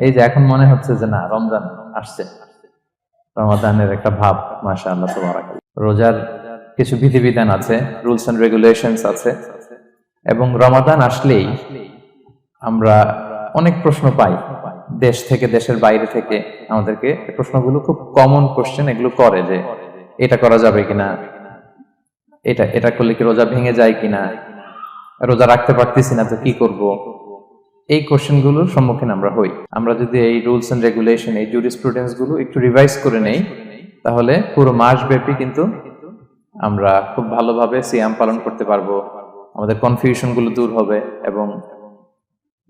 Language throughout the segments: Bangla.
এই যে এখন মনে হচ্ছে যে না রমজান আসছে, রমাদানের একটা ভাব, মাশাআল্লাহ তাবারাকাল্লাহ। রোজার কিছু বিধিবিধান আছে, রুলস এন্ড রেগুলেশনস আছে, এবং রমাদান আসলেই আমরা অনেক প্রশ্ন পাই দেশ থেকে, দেশের বাইরে থেকে। আমাদেরকে প্রশ্নগুলো খুব কমন কোশ্চেন এগুলো করে যে এটা করা যাবে কিনা, এটা করলে কি রোজা ভেঙে যায় কিনা, রোজা রাখতে পারতেছি না তো কি করব। এই কোশ্চেন গুলোর সম্মুখীন আমরা হই। আমরা যদি এই রুলস এন্ড রেগুলেশন, এই জুরিসপ্রুডেন্স গুলো একটু রিভাইজ করে নেই, তাহলে পুরো মাস ব্যাপী কিন্তু আমরা খুব ভালোভাবে সিয়াম পালন করতে পারবো। আমাদের কনফিউশন গুলো দূর হবে, এবং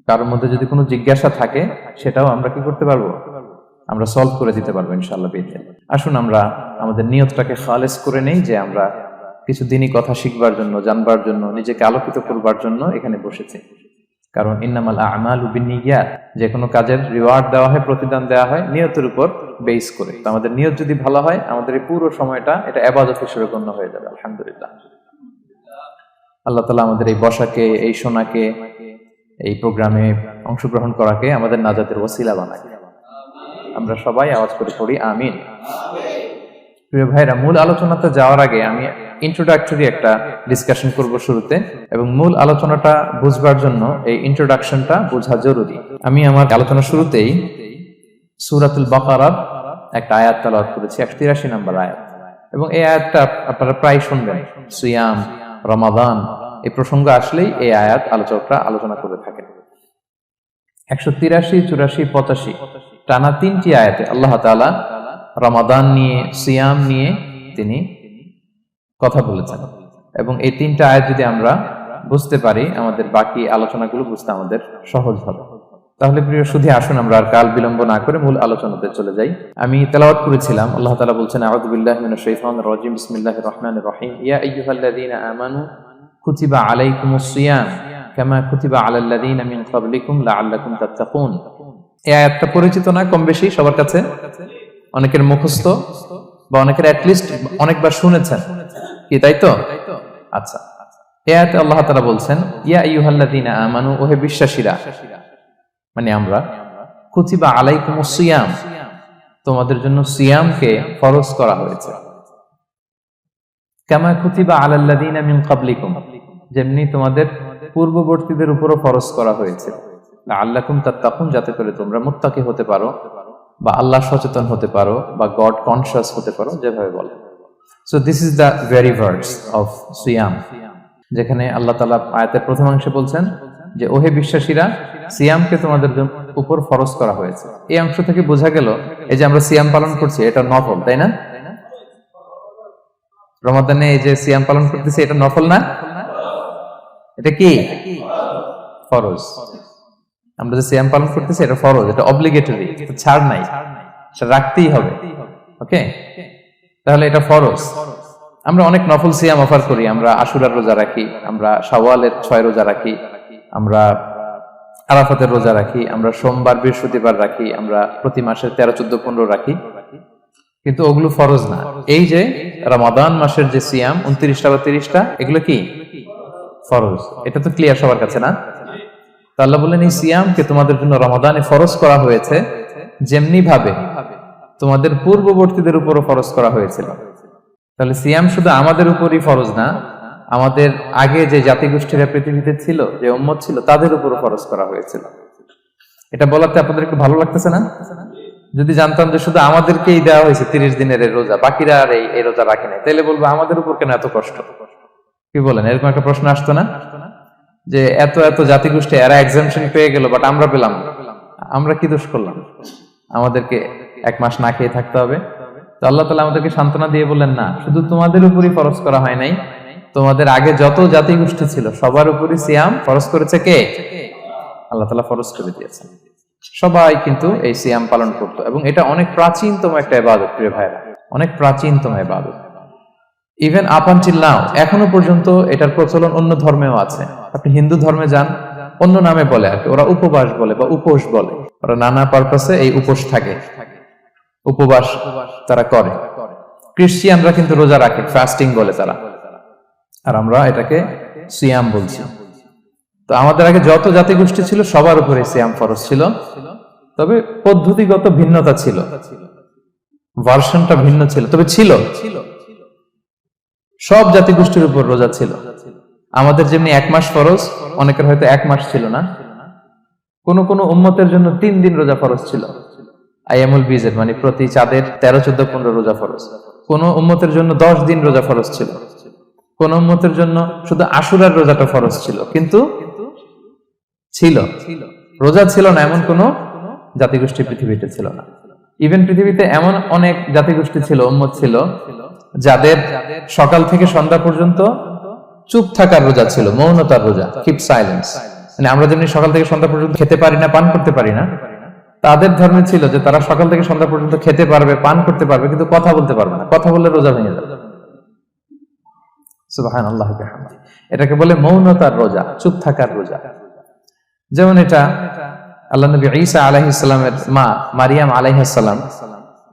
কারোর মধ্যে যদি কোনো জিজ্ঞাসা থাকে সেটাও আমরা কি করতে পারবো, আমরা সলভ করে দিতে পারবো ইনশাআল্লাহ বিইذنিল্লাহ। আসুন আমরা আমাদের নিয়তটাকে খালেস করে নেই যে আমরা কিছু দিনই কথা শিখবার জন্য, জানবার জন্য, নিজেকে আলোকিত করবার জন্য এখানে বসেছি। কারণ ইন্নামাল আ'মালু বিন্নিয়াত, যে কোনো কাজের রিওয়ার্ড দেওয়া হয়, প্রতিদান দেওয়া হয় নিয়তের উপর বেস করে। তো আমাদের নিয়ত যদি ভালো হয়, আমাদের এই পুরো সময়টা এটা ইবাদত হিসেবে গণ্য হয়ে যাবে। আলহামদুলিল্লাহ, আল্লাহ তাআলা আমাদের এই বসাকে, এই শোনাকে, এই প্রোগ্রামে অংশগ্রহণ করাকে আমাদের নাজাতের ওসিলা বানায়। আমরা সবাই আওয়াজ করে পড়ি আমিন। প্রিয় ভাইরা, মূল আলোচনাতে যাওয়ার আগে আমি ইন্ট্রোডাক্টরি একটা ডিসকাশন করব শুরুতে, এবং মূল আলোচনাটা বুঝবার জন্য এই ইন্ট্রোডাকশনটা বোঝা জরুরি। আমি আমার আলোচনা শুরুতেই সূরাতুল বাকারার একটা আয়াত তেলাওয়াত করেছি, 183 নম্বর আয়াত, এবং এই আয়াতটা আপনারা প্রায় শুনবেন। সিয়াম, রমাদান এই প্রসঙ্গ আসলেই এই আয়াত আলোচকরা আলোচনা করে থাকেন। 183, 84, 85 টানা 3টি আয়াতে আল্লাহ তাআলা রমাদান নিয়ে, সিয়াম নিয়ে তিনি কথা বলেছেন, এবং এই 3টা আয়াত যদি আমরা বুঝতে পারি, আমাদের বাকি আলোচনাগুলো বুঝতে আমাদের সহজ হবে। তাহলে প্রিয় সুধী, আসুন আমরা আর কাল বিলম্ব না করে মূল আলোচনাতে চলে যাই। আমি তেলাওয়াত করেছিলাম, আল্লাহ তাআলা বলছেন, আউযু বিল্লাহি মিনাশ শাইতানির রাজিম, বিসমিল্লাহির রহমানির রহিম, ইয়া আইয়ুহাল্লাযীনা আমানু কুতিবা আলাইকুমুস সিয়াম কামা কুতিবা আলাল লাযীনা মিন ক্বাবলিকুম লাআল্লাকুম তাত্তাকুন। এই আয়াতটা পরিচিত না কম বেশি সবার কাছে? অনেকের মুখস্থ, বা অনেকের অ্যাটলিস্ট অনেকবার শুনেছেন কি, তাই তো? আচ্ছা, এই আয়াতে আল্লাহ তাআলা বলছেন, ইয়া আইয়ুহাল্লাযীনা আমানু, ওহে বিশ্বাসীরা, মানে আমরা, কুতিবা আলাইকুমুস সিয়াম, তোমাদের জন্য সিয়ামকে ফরজ করা হয়েছে, কামা কুতিবা আলাল লাযীনা মিন ক্বাবলিকুম, যেমনি তোমাদের পূর্ববর্তীদের উপরও ফরজ করা হয়েছে, লাআল্লাকুম তাত্তাকুন, যাতে করে তোমরা মুত্তাকি হতে পারো, বা আল্লাহ সচেতন হতে পারো, বা গড কনশিয়াস হতে পারো, যেভাবে বলে। So this is the very verse of সিয়াম, যেখানে আল্লাহ তাআলা আয়াতের প্রথমাংশে বলছেন যে ওহে বিশ্বাসীরা, সিয়ামকে তোমাদের উপর ফরজ করা হয়েছে। এই অংশ থেকে বোঝা গেল এই যে আমরা সিয়াম পালন করছি এটা নফল, তাই না? রমাদানে এই যে সিয়াম পালন করতেছি এটা নফল না, এটা কি ফরজ। আমরা যে সিয়াম পালন করতেছি এটা ফরজ, এটা অব্লিগেটরি, এটা ছাড় নাই, সেটা রাখতেই হবে। ওকে, তাহলে এটা ফরজ। আমরা অনেক নফল সিয়াম অফার করি, আমরা আশুরার রোজা রাখি, আমরা শাওয়ালের 6 রোজা রাখি, আমরা আরাফাতের রোজা রাখি, আমরা সোমবার বৃহস্পতিবার রাখি, আমরা প্রতি মাসে 13, 14, 15 রাখি, কিন্তু ওগুলো ফরজ না। এই যে রমাদান মাসের যে সিয়াম 29টা বা 30টা, এগুলো কি ফরজ? এটা তো ক্লিয়ার সবার কাছে না? তো আল্লাহ বলেন, এই সিয়ামকে তোমাদের জন্য রমাদানে ফরজ করা হয়েছে, যেমনি ভাবে তোমাদের পূর্ববর্তীদের উপরও ফরজ করা হয়েছিল। তাহলে সিয়াম শুধু আমাদের উপরই ফরজ না, আমাদের আগে যে জাতিগোষ্ঠীরা পৃথিবীতে ছিল, যে উম্মত ছিল, তাদের উপরও ফরজ করা হয়েছিল। এটা বলাতে আপনাদের একটু ভালো লাগতেছে না? যদি জানতাম যে শুধু আমাদেরকেই দেওয়া হয়েছে 30 দিনের রোজা, বাকিরা আর এই রোজা রাখে নাই, তাহলে বলবো আমাদের উপর কেন এত কষ্ট? কি বলেন? এরকম একটা প্রশ্ন আসতো না, যে এত এত জাতিগোষ্ঠী এরা এক্সাম্পশন পেয়ে গেল, বাট আমরা পেলাম না, আমরা কি দোষ করলাম? আমাদেরকে 1 মাস না খেয়ে থাকতে হবে? তো আল্লাহ তাআলা আমাদেরকে সান্ত্বনা দিয়ে বললেন, না, শুধু তোমাদের উপরই ফরজ করা হয় নাই, তোমাদের আগে যত জাতিগোষ্ঠী ছিল সবার উপরই সিয়াম ফরজ করেছে কে? আল্লাহ তাআলা ফরজ করে দিয়েছেন। সবাই কিন্তু এই সিয়াম পালন করতো, এবং এটা অনেক প্রাচীনতম একটা ইবাদত প্রিয় ভাইরা, অনেক প্রাচীনতম ইবাদত। ইভেন আপ আনটিল নাও, এখনো পর্যন্ত এটার প্রচলন অন্য ধর্মেও আছে। আপনি হিন্দু ধর্মে যান, অন্য নামে বলে আর কি, ওরা উপবাস বলে বা উপোস বলে, ওরা নানা পারপাসে এই উপোস থাকে, উপবাস তারা করে। ক্রিশ্চিয়ানরা কিন্তু রোজা রাখে, ফাস্টিং বলে তারা, আর আমরা এটাকে সিয়াম বলছি। তো আমাদের আগে যত জাতিগোষ্ঠী ছিল সবার উপরে সিয়াম ফরজ ছিল, তবে পদ্ধতিগত ভিন্নতা ছিল, ভার্সনটা ভিন্ন ছিল, তবে ছিল। সব জাতিগোষ্ঠীর উপর রোজা ছিল। আমাদের যেমনি 1 মাস ফরজ, অনেকের হয়তো 1 মাস ছিল না। কোন কোন উম্মতের জন্য 3 দিন রোজা ফরজ ছিল, আইয়ামুল বীজের, মানে প্রতি চাঁদের 13, 14, 15 রোজা ফরজ। কোন উম্মতের জন্য 10 দিন রোজা ফরজ ছিল, কোন উম্মতের জন্য শুধু আশুরার রোজাটা ফরজ ছিল। কিন্তু ছিল, রোজা ছিল না এমন কোন জাতিগোষ্ঠী পৃথিবীতে ছিল না। ইভেন পৃথিবীতে এমন অনেক জাতিগোষ্ঠী ছিল, উম্মত ছিল, যাদের সকাল থেকে সন্ধ্যা পর্যন্ত চুপ থাকার রোজা ছিল, মৌনতার রোজা, কিপ সাইলেন্স। মানে আমরা যেমনি সকাল থেকে সন্ধ্যা পর্যন্ত খেতে পারি না, পান করতে পারি না, তাদের ধর্মে ছিল যে তারা সকাল থেকে সন্ধ্যা পর্যন্ত খেতে পারবে, পান করতে পারবে, কিন্তু কথা বলতে পারবে না। কথা বললে রোজা ভেঙে যাবে। সুবহানাল্লাহ ওয়া বিহামদিহি। এটাকে বলে মৌনতার রোজা, চুপ থাকার রোজা। যেমন এটা আল্লাহ নবী ঈসা আলাইহিস সালামের মা মারিয়াম আলাইহিস সালাম,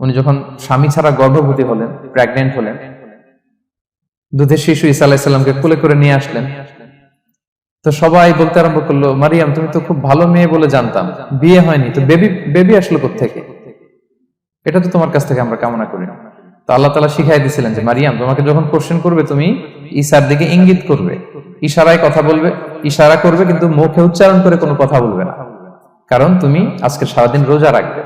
উনি যখন স্বামী ছাড়া গর্ভবতী হলেন, প্রেগন্যান্ট হলেন, দুধের শিশু ঈসা আলাইহিস সালামকে কোলে করে নিয়ে আসলেন। তো সবাই বলতে আরম্ভ করলো, মারিয়াম তুমি তো খুব ভালো মেয়ে বলে জানতাম, বিয়ে হয়নি, তো বেবি আসলো কোত্থেকে? এটা তো তোমার কাছ থেকে আমরা কামনা করি না। তো আল্লাহ তাআলা শিখাই দিয়েছিলেন যে মারিয়াম, তোমাকে যখন কোশ্চেন করবে তুমি ঈসার দিকে ইঙ্গিত করবে, ইশারায় কথা বলবে, ইশারা করবে, কিন্তু মুখে উচ্চারণ করে কোনো কথা বলবে না, কারণ তুমি আজকে সারাদিন রোজা রাখবে।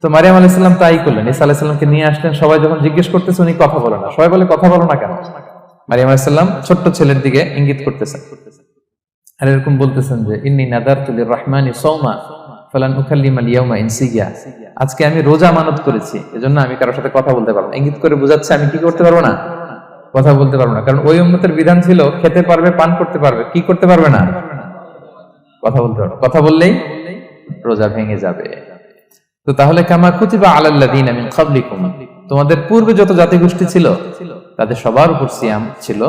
তো মারিয়াম আলাইহিস সালাম তাই করলেন, ঈসা আলাইহিস সালামকে নিয়ে আসলেন। সবাই যখন জিজ্ঞেস করতেছে উনি কথা বলে না, সবাই বলে কথা বলো না কেন? মারিয়াম আলাইহিস সালাম ছোট্ট ছেলের দিকে ইঙ্গিত করতেছেন আর এরকম বলতেছেন যে ইন্নী নাদারতু লিররহমানি সাওমা ফালান উকাল্লিমাল ইয়াওমা ইনসিয়া, আজকে আমি রোজা মানত করেছি, এজন্য আমি কারোর সাথে কথা বলতে পারবো না। ইঙ্গিত করে বোঝাচ্ছে আমি কি করতে পারবো না, কথা বলতে পারবো না। কারণ ওই উম্মতের বিধান ছিল খেতে পারবে, পান করতে পারবে, কি করতে পারবে না, কথা বলতে পারবে। কথা বললেই রোজা ভেঙে যাবে। তো তাহলে কামা কুতিবা আলাল্লাযিনা মিন ক্বাবলিকুম, তোমাদের পূর্বে যত জাতিগোষ্ঠী ছিল তাদের সবার উপর সিয়াম ছিল,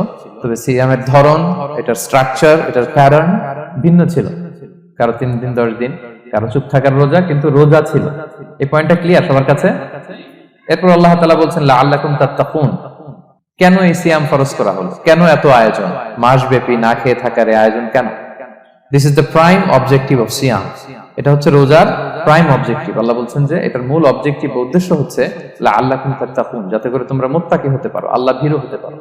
তবে সিয়ামের ধরন, এটার স্ট্রাকচার, এটার প্যাটার্ন ভিন্ন ছিল। কারো 3 দিন 10 দিন, কারো চুপ থাকার রোজা, কিন্তু রোজা ছিল। এই পয়েন্টটা ক্লিয়ার সবার কাছে? এরপর আল্লাহ তাআলা বলছেন লাআল্লাকুম তাত্তাকুন, কেন এই সিয়াম ফরজ করা হলো, কেন এত আয়োজন, মাসব্যাপী না খেয়ে থাকার এই আয়োজন কেন? This is the prime objective of সিয়াম। এটা হচ্ছে রোজার প্রাইম অবজেক্টিভ। আল্লাহ বলছেন যে এটার মূল অবজেক্টিভ, উদ্দেশ্য হচ্ছে লাআল্লাকুম তাত্তাকুন, যাতে করে তোমরা মুত্তাকি হতে পারো, আল্লাহ ভীরু হতে পারো।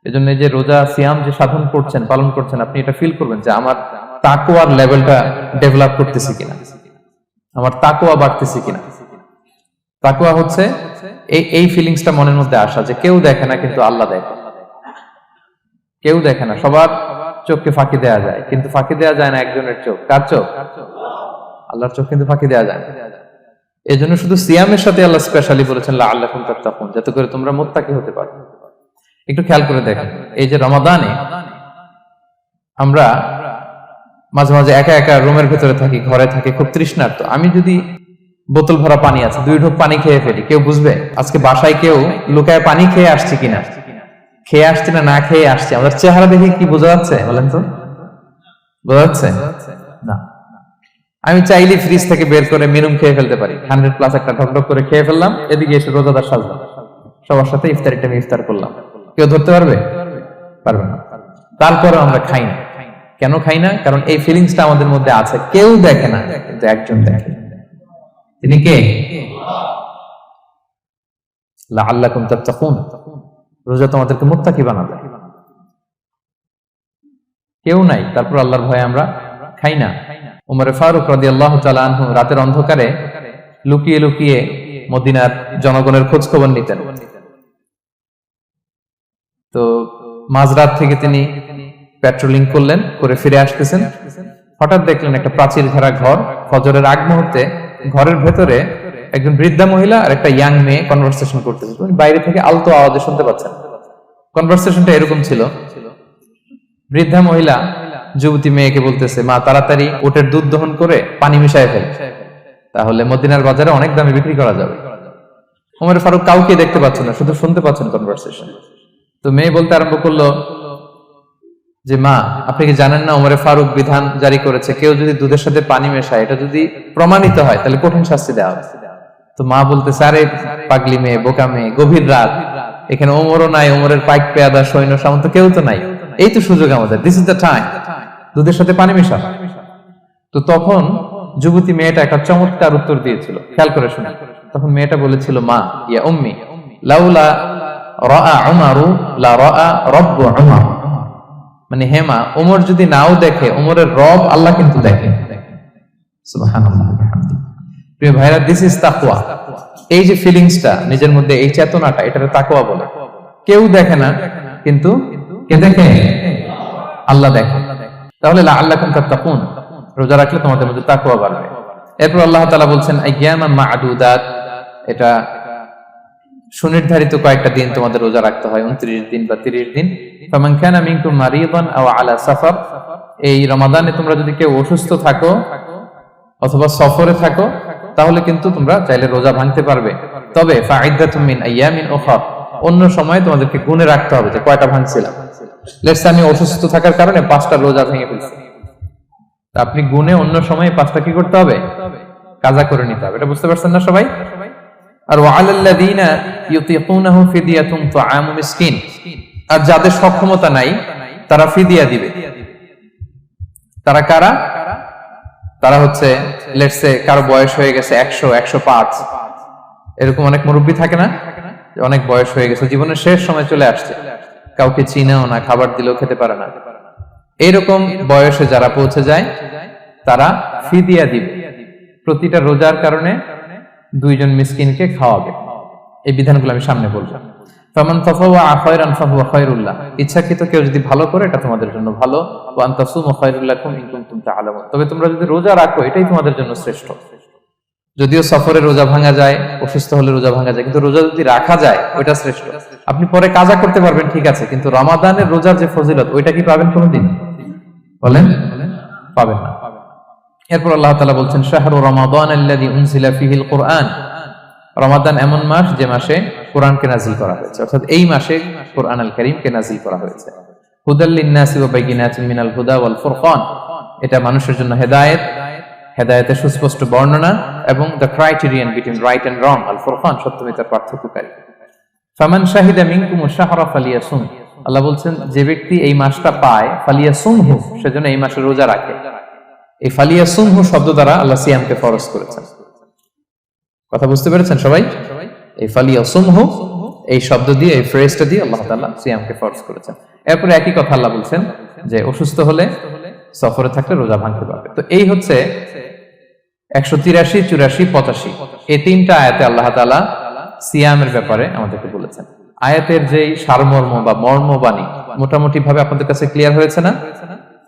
এজন্য এই যে রোজা সিয়াম যে সাধন করছেন, পালন করছেন, আপনি এটা ফিল করবেন যে আমার তাকওয়ার লেভেলটা ডেভেলপ করতেছি কিনা, আমার তাকওয়া বাড়তেছে কিনা। তাকওয়া হচ্ছে এই ফিলিংসটা মনের মধ্যে আসা যে কেউ দেখে না কিন্তু আল্লাহ দেখে। কেউ দেখে না, সবার চোখকে ফাঁকি দেওয়া যায়, কিন্তু ফাঁকি দেওয়া যায় না একজনের চোখ। কার চোখ? আল্লাহর চোখ কিন্তু ফাঁকি দেওয়া যায় না। এই জন্য শুধু সিয়ামের সাথে আল্লাহ স্পেশালি বলেছেন লাআল্লাকুম তাত্তাকুন, যাতে করে তোমরা মুত্তাকি হতে পারো। একটু খেয়াল করে দেখেন, এই যে রমাদানে আমরা মাঝে মাঝে একা একা রুমের ভেতরে থাকি, ঘরে থাকি, খুব তৃষ্ণার্ত। আমি যদি বোতল ভরা পানি আছে, 2 ঢোক পানি খেয়ে ফেলি, কেউ বুঝবে? আজকে বাসায় কেউ লুকায় পানি খেয়ে আসছে কিনা, খেয়ে আসছে না না খেয়ে আসছে, আমাদের চেহারা দেখে কি বোঝা যাচ্ছে বলেন তো? বোঝা যাচ্ছে না। আমি চাইলে ফ্রিজ থেকে বের করে মিনুম খেয়ে ফেলতে পারি, 100+ একটা ঢকঢক করে খেয়ে ফেললাম, এদিকে এসে রোজাদার সাজলাম, সবার সাথে ইফতারি টাইমে ইফতার করলাম। কেউ ধরতে পারবে? পারবে না। তারপরে আমরা খাই না। কেন খাই না? কারণ এই ফিলিংসটা আমাদের মধ্যে আছে, কেউ দেখে না কিন্তু একজন দেখে। তিনি কে? লাআল্লাকুম তাত্তাকুন, রোজা তোমাদেরকে মুত্তাকি বানাবে। কেউ নাই, তারপর আল্লাহর ভয়ে আমরা খাই না। উমর ফারুক রাদিয়াল্লাহু তাআলা আনহু রাতের অন্ধকারে লুকিয়ে লুকিয়ে মদিনার জনগণের খোঁজ খবর নিতেন। তো মাঝরাত থেকে তিনি পেট্রোলিং করলেন, করে ফিরে আসতেছেন, হঠাৎ দেখলেন একটা প্রাচীর ঘেরা ঘর। ফজরের আগ মুহূর্তে ঘরের ভেতরে একজন বৃদ্ধা মহিলা আর একটা ইয়াং মেয়ে কনভারসেশন করতেছে। বাইরে থেকে আলতো আওয়াজে শুনতে পাচ্ছেন। কনভারসেশনটা এরকম ছিল, বৃদ্ধা মহিলা যুবতী মেয়েকে বলতেছে, মা তাড়াতাড়ি উটের দুধ দহন করে পানি মিশায় ফেল, তাহলে মদিনার বাজারে অনেক দামে বিক্রি করা যাবে। ওমর ফারুক কাউকে দেখতে পাচ্ছেন না, শুধু শুনতে পাচ্ছেন কনভারসেশন। তো মেয়ে বলতে আরম্ভ করলো যে মা, আপনি কি জানেন না ওমর ফারুক বিধান জারি করেছে, কেউ যদি দুধের সাথে পানি মেশায়, এটা যদি প্রমাণিত হয় তাহলে কঠিন শাস্তি দেওয়া হবে। তো মা বলতেছে, আরে পাগলি মেয়ে, বোকা মেয়ে, গভীর রাত, এখানে ওমরও নাই, ওমরের পাইক পেয়াদা সৈন্য সামন্ত কেউ তো নাই, এই তো সুযোগ আমাদের, দিস ইজ দ্য টাইম, দুধের সাথে পানি মেশা। তো তখন যুবতী মেয়েটা একটা চমৎকার উত্তর দিয়েছিল, খেয়াল করে শুনে। তখন মেয়েটা বলেছিল, মা ইয়া উম্মি লাউলা রাআ উমারু লা রাআ রাব্বু উমর, মানে হে মা, ওমর যদি নাও দেখে, ওমরের রব আল্লাহ কিন্তু দেখে। সুবহানাল্লাহ বিহামদি। প্রিয় ভাইরা, দিস ইজ তাকওয়া। এই যে ফিলিংসটা নিজের মধ্যে, এই চেতনাটা, এটাকে তাকওয়া বলে। কেউ দেখে না, কিন্তু কে দেখে? আল্লাহ দেখে। তাহলে লাআল্লাকুম তাত্তাকুন, রোজা রাখলে তোমাদের মধ্যে তাকওয়া বাড়বে। এরপর আল্লাহ তাআলা বলছেন আইয়ামান মা'দুদাত, এটা সুনির্ধারিত কয়েকটা দিন তোমাদের রোজা রাখতে হয়, 29 দিন বা 30 দিন। ফামান কানা মিনকুম মারিদান আও আলা সাফার, এই রমাদানে তোমরা যদি কেউ অসুস্থ থাকো অথবা সফরে থাকো, তাহলে কিন্তু তোমরা চাইলে রোজা ভাঙতে পারবে। তবে ফাইদ্দাতুম মিন আইয়ামিন উখরা, অন্য সময় তোমাদেরকে গুণে রাখতে হবে যে কয়টা ভাঙছিলাম। লেটস আমি অসুস্থ থাকার কারণে 5টা রোজা ভেঙে ফেলছি, আপনি গুণে অন্য সময় 5টা কি করতে হবে? কাজা করে নিতে হবে। এটা বুঝতে পারছেন না সবাই? আর ওয়ালাল্লাযীনা ইউতিকুনাহু ফিদিয়াতুন তুআমু মিসকিন, আর যাদের সক্ষমতা নাই তারা ফিদিয়া দিবে। তারা কারা? তারা হচ্ছে লেটস সে কারো বয়স হয়ে গেছে 100, 105, এরকম অনেক মুরব্বী থাকে না, অনেক বয়স হয়ে গেছে, জীবনের শেষ সময় চলে আসছে, কাউকে চিনেও না, খাবার দিলেও খেতে পারে না। এইরকম বয়সে যারা পৌঁছে যায় তারা ফিদিয়া দিবে। প্রতিটা রোজার কারণে 2 জন মিসকিনকে খাওয়াবে। এই বিধানগুলো আমি সামনে বলবো। ফামান তাফাওয়া খায়রান ফাহুয়া খায়রুল্লাহ, ইচ্ছাকৃত কেউ যদি ভালো করে এটা তোমাদের জন্য ভালো। ওয়া আন তাসুমু খায়রুল লাকুম ইন কুনতুম তা'লামুন, তবে তোমরা যদি রোজা রাখো এটাই তোমাদের জন্য শ্রেষ্ঠ। যদিও সফরে রোজা ভাঙা যায়, অসুস্থ হলে রোজা ভাঙা যায়, কিন্তু রোজা যদি রাখা যায় ওইটা শ্রেষ্ঠ। আপনি পরে কাজা করতে পারবেন, ঠিক আছে, কিন্তু রমাদানের রোজার যে ফজিলত ওইটা কি পাবেন কোনোদিন? বলেন, পাবেন না। এরপর আল্লাহ তাআলা বলছেন শাহরু রমাদান আল্লাযী উনজিলা ফীহিল কুরআন, রমাদান এমন মাস যে মাসে কোরআনকে নাযিল করা হয়েছে, অর্থাৎ এই মাসে কোরআন আল কারীমকে নাযিল করা হয়েছে। হুদাল লিন-নাসি ওয়া বাইয়িনাতিন মিনাল হুদা ওয়াল ফুরকান, এটা মানুষের জন্য হেদায়েত, হেদায়েতের সুস্পষ্ট বর্ণনা, এবং the criterion between right and wrong, আল ফুরকান সত্যমিতার পার্থক্যকারী। ফামান শাহিদা মিনকুমুশ শাহরা ফালিয়াসুম, আল্লাহ বলছেন যে ব্যক্তি এই মাসটা পায়, ফালিয়াসুমহু, সেজন্য এই মাসে রোজা রাখে। এই ফালিয়াসুমহু শব্দ দ্বারা আল্লাহ সিয়ামকে ফরজ করেছেন। কথা বুঝতে পেরেছেন সবাই? এই ফালিয়াসুমহু এই শব্দ দিয়ে, এই ফ্রেজটা দিয়ে আল্লাহ তাআলা সিয়ামকে ফরজ করেছেন। এরপরে একই কথা আল্লাহ বলছেন যে অসুস্থ হলে, সফরে থাকলে রোজা ভাঙতে পারবে। তো এই হচ্ছে 183, 84, 85 এই 3টা আয়াতে আল্লাহ তাআলা সিয়ামের ব্যাপারে আমাদেরকে বলেছেন। আয়াতের যেই সারমর্ম বা মর্মবাণী মোটামুটি ভাবে আপনাদের কাছে ক্লিয়ার হয়েছে না?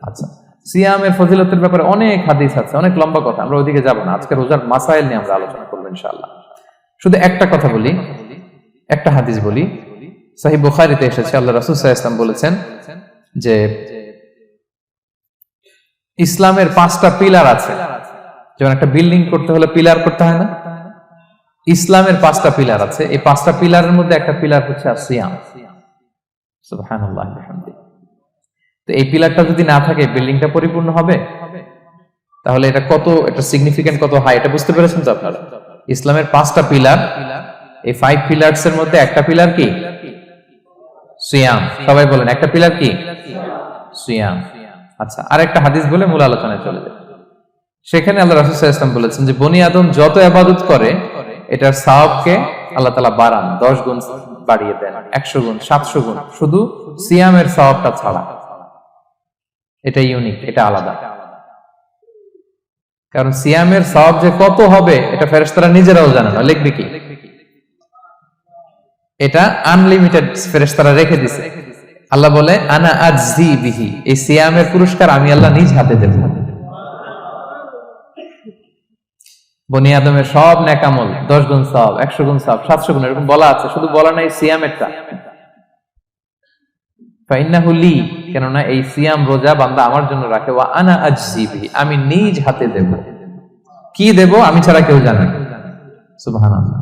আচ্ছা, সিয়ামের ফজিলতের ব্যাপারে অনেক হাদিস আছে, অনেক লম্বা কথা, আমরা ওইদিকে যাব না। আজকে রোজার মাসাইল নিয়ে আমরা আলোচনা করব ইনশাআল্লাহ। শুধু একটা কথা বলি, একটা হাদিস বলি। সহিহ বুখারীতে এসেছে, আল্লাহ রাসূল সাল্লাল্লাহু আলাইহি ওয়াসাল্লাম বলেছেন যে ইসলামের 5টা পিলার আছে। যেমন একটা বিল্ডিং করতে হলে পিলার করতে হয় না? ইসলামের 5টা পিলার আছে। এই 5টা পিলারের মধ্যে একটা পিলার হচ্ছে সিয়াম। সুবহানাল্লাহ বিহামদিহি। তো এই পিলারটা যদি না থাকে বিল্ডিংটা পরিপূর্ণ হবে? তাহলে এটা কত, এটা সিগনিফিকেন্ট কত হাই, এটা বুঝতে পেরেছেন তো আপনারা? ইসলামের 5টা পিলার, এই 5 পিলারস এর মধ্যে একটা পিলার কি? সিয়াম। সবাই বলেন, একটা পিলার কি? সিয়াম। আচ্ছা, আরেকটা হাদিস বলে মূল আলোচনায় চলে যায়। সেখানে আল্লাহ রাসূল সাল্লাল্লাহু আলাইহি ওয়াসাল্লাম বলেছেন যে বনি আদম যত ইবাদত করে এটার সওয়াবকে আল্লাহ তাআলা বাড়ান, 10 গুণ বাড়িয়ে দেন, 100 গুণ, 700 গুণ, শুধু সিয়ামের সওয়াবটা ছাড়া। এটা ইউনিক, এটা আলাদা। কারণ সিয়ামের সওয়াব যে কত হবে এটা ফেরেশতারা নিজেরাও জানে না, লিখবে কি? এটা আনলিমিটেড ফেরেশতারা রেখে দিয়েছে। আল্লাহ বলে আনা আজজি বিহি, এই সিয়ামের পুরস্কার আমি আল্লাহ নিজ হাতে দেব। বনি আদমের সব নেক আমল 10 গুণ সওয়াব, 100 গুণ সওয়াব, 700 গুণ, এরকম বলা আছে, শুধু বলা নাই সিয়ামেরটা। ফাইন্নাহু লি, কেননা এই সিয়াম রোজা বান্দা আমার জন্য রাখে, ওয়া আনা আজজি বিহি, আমি নিজ হাতে দেব। কি দেব? আমি ছাড়া কেউ জানে না। সুবহানাল্লাহ।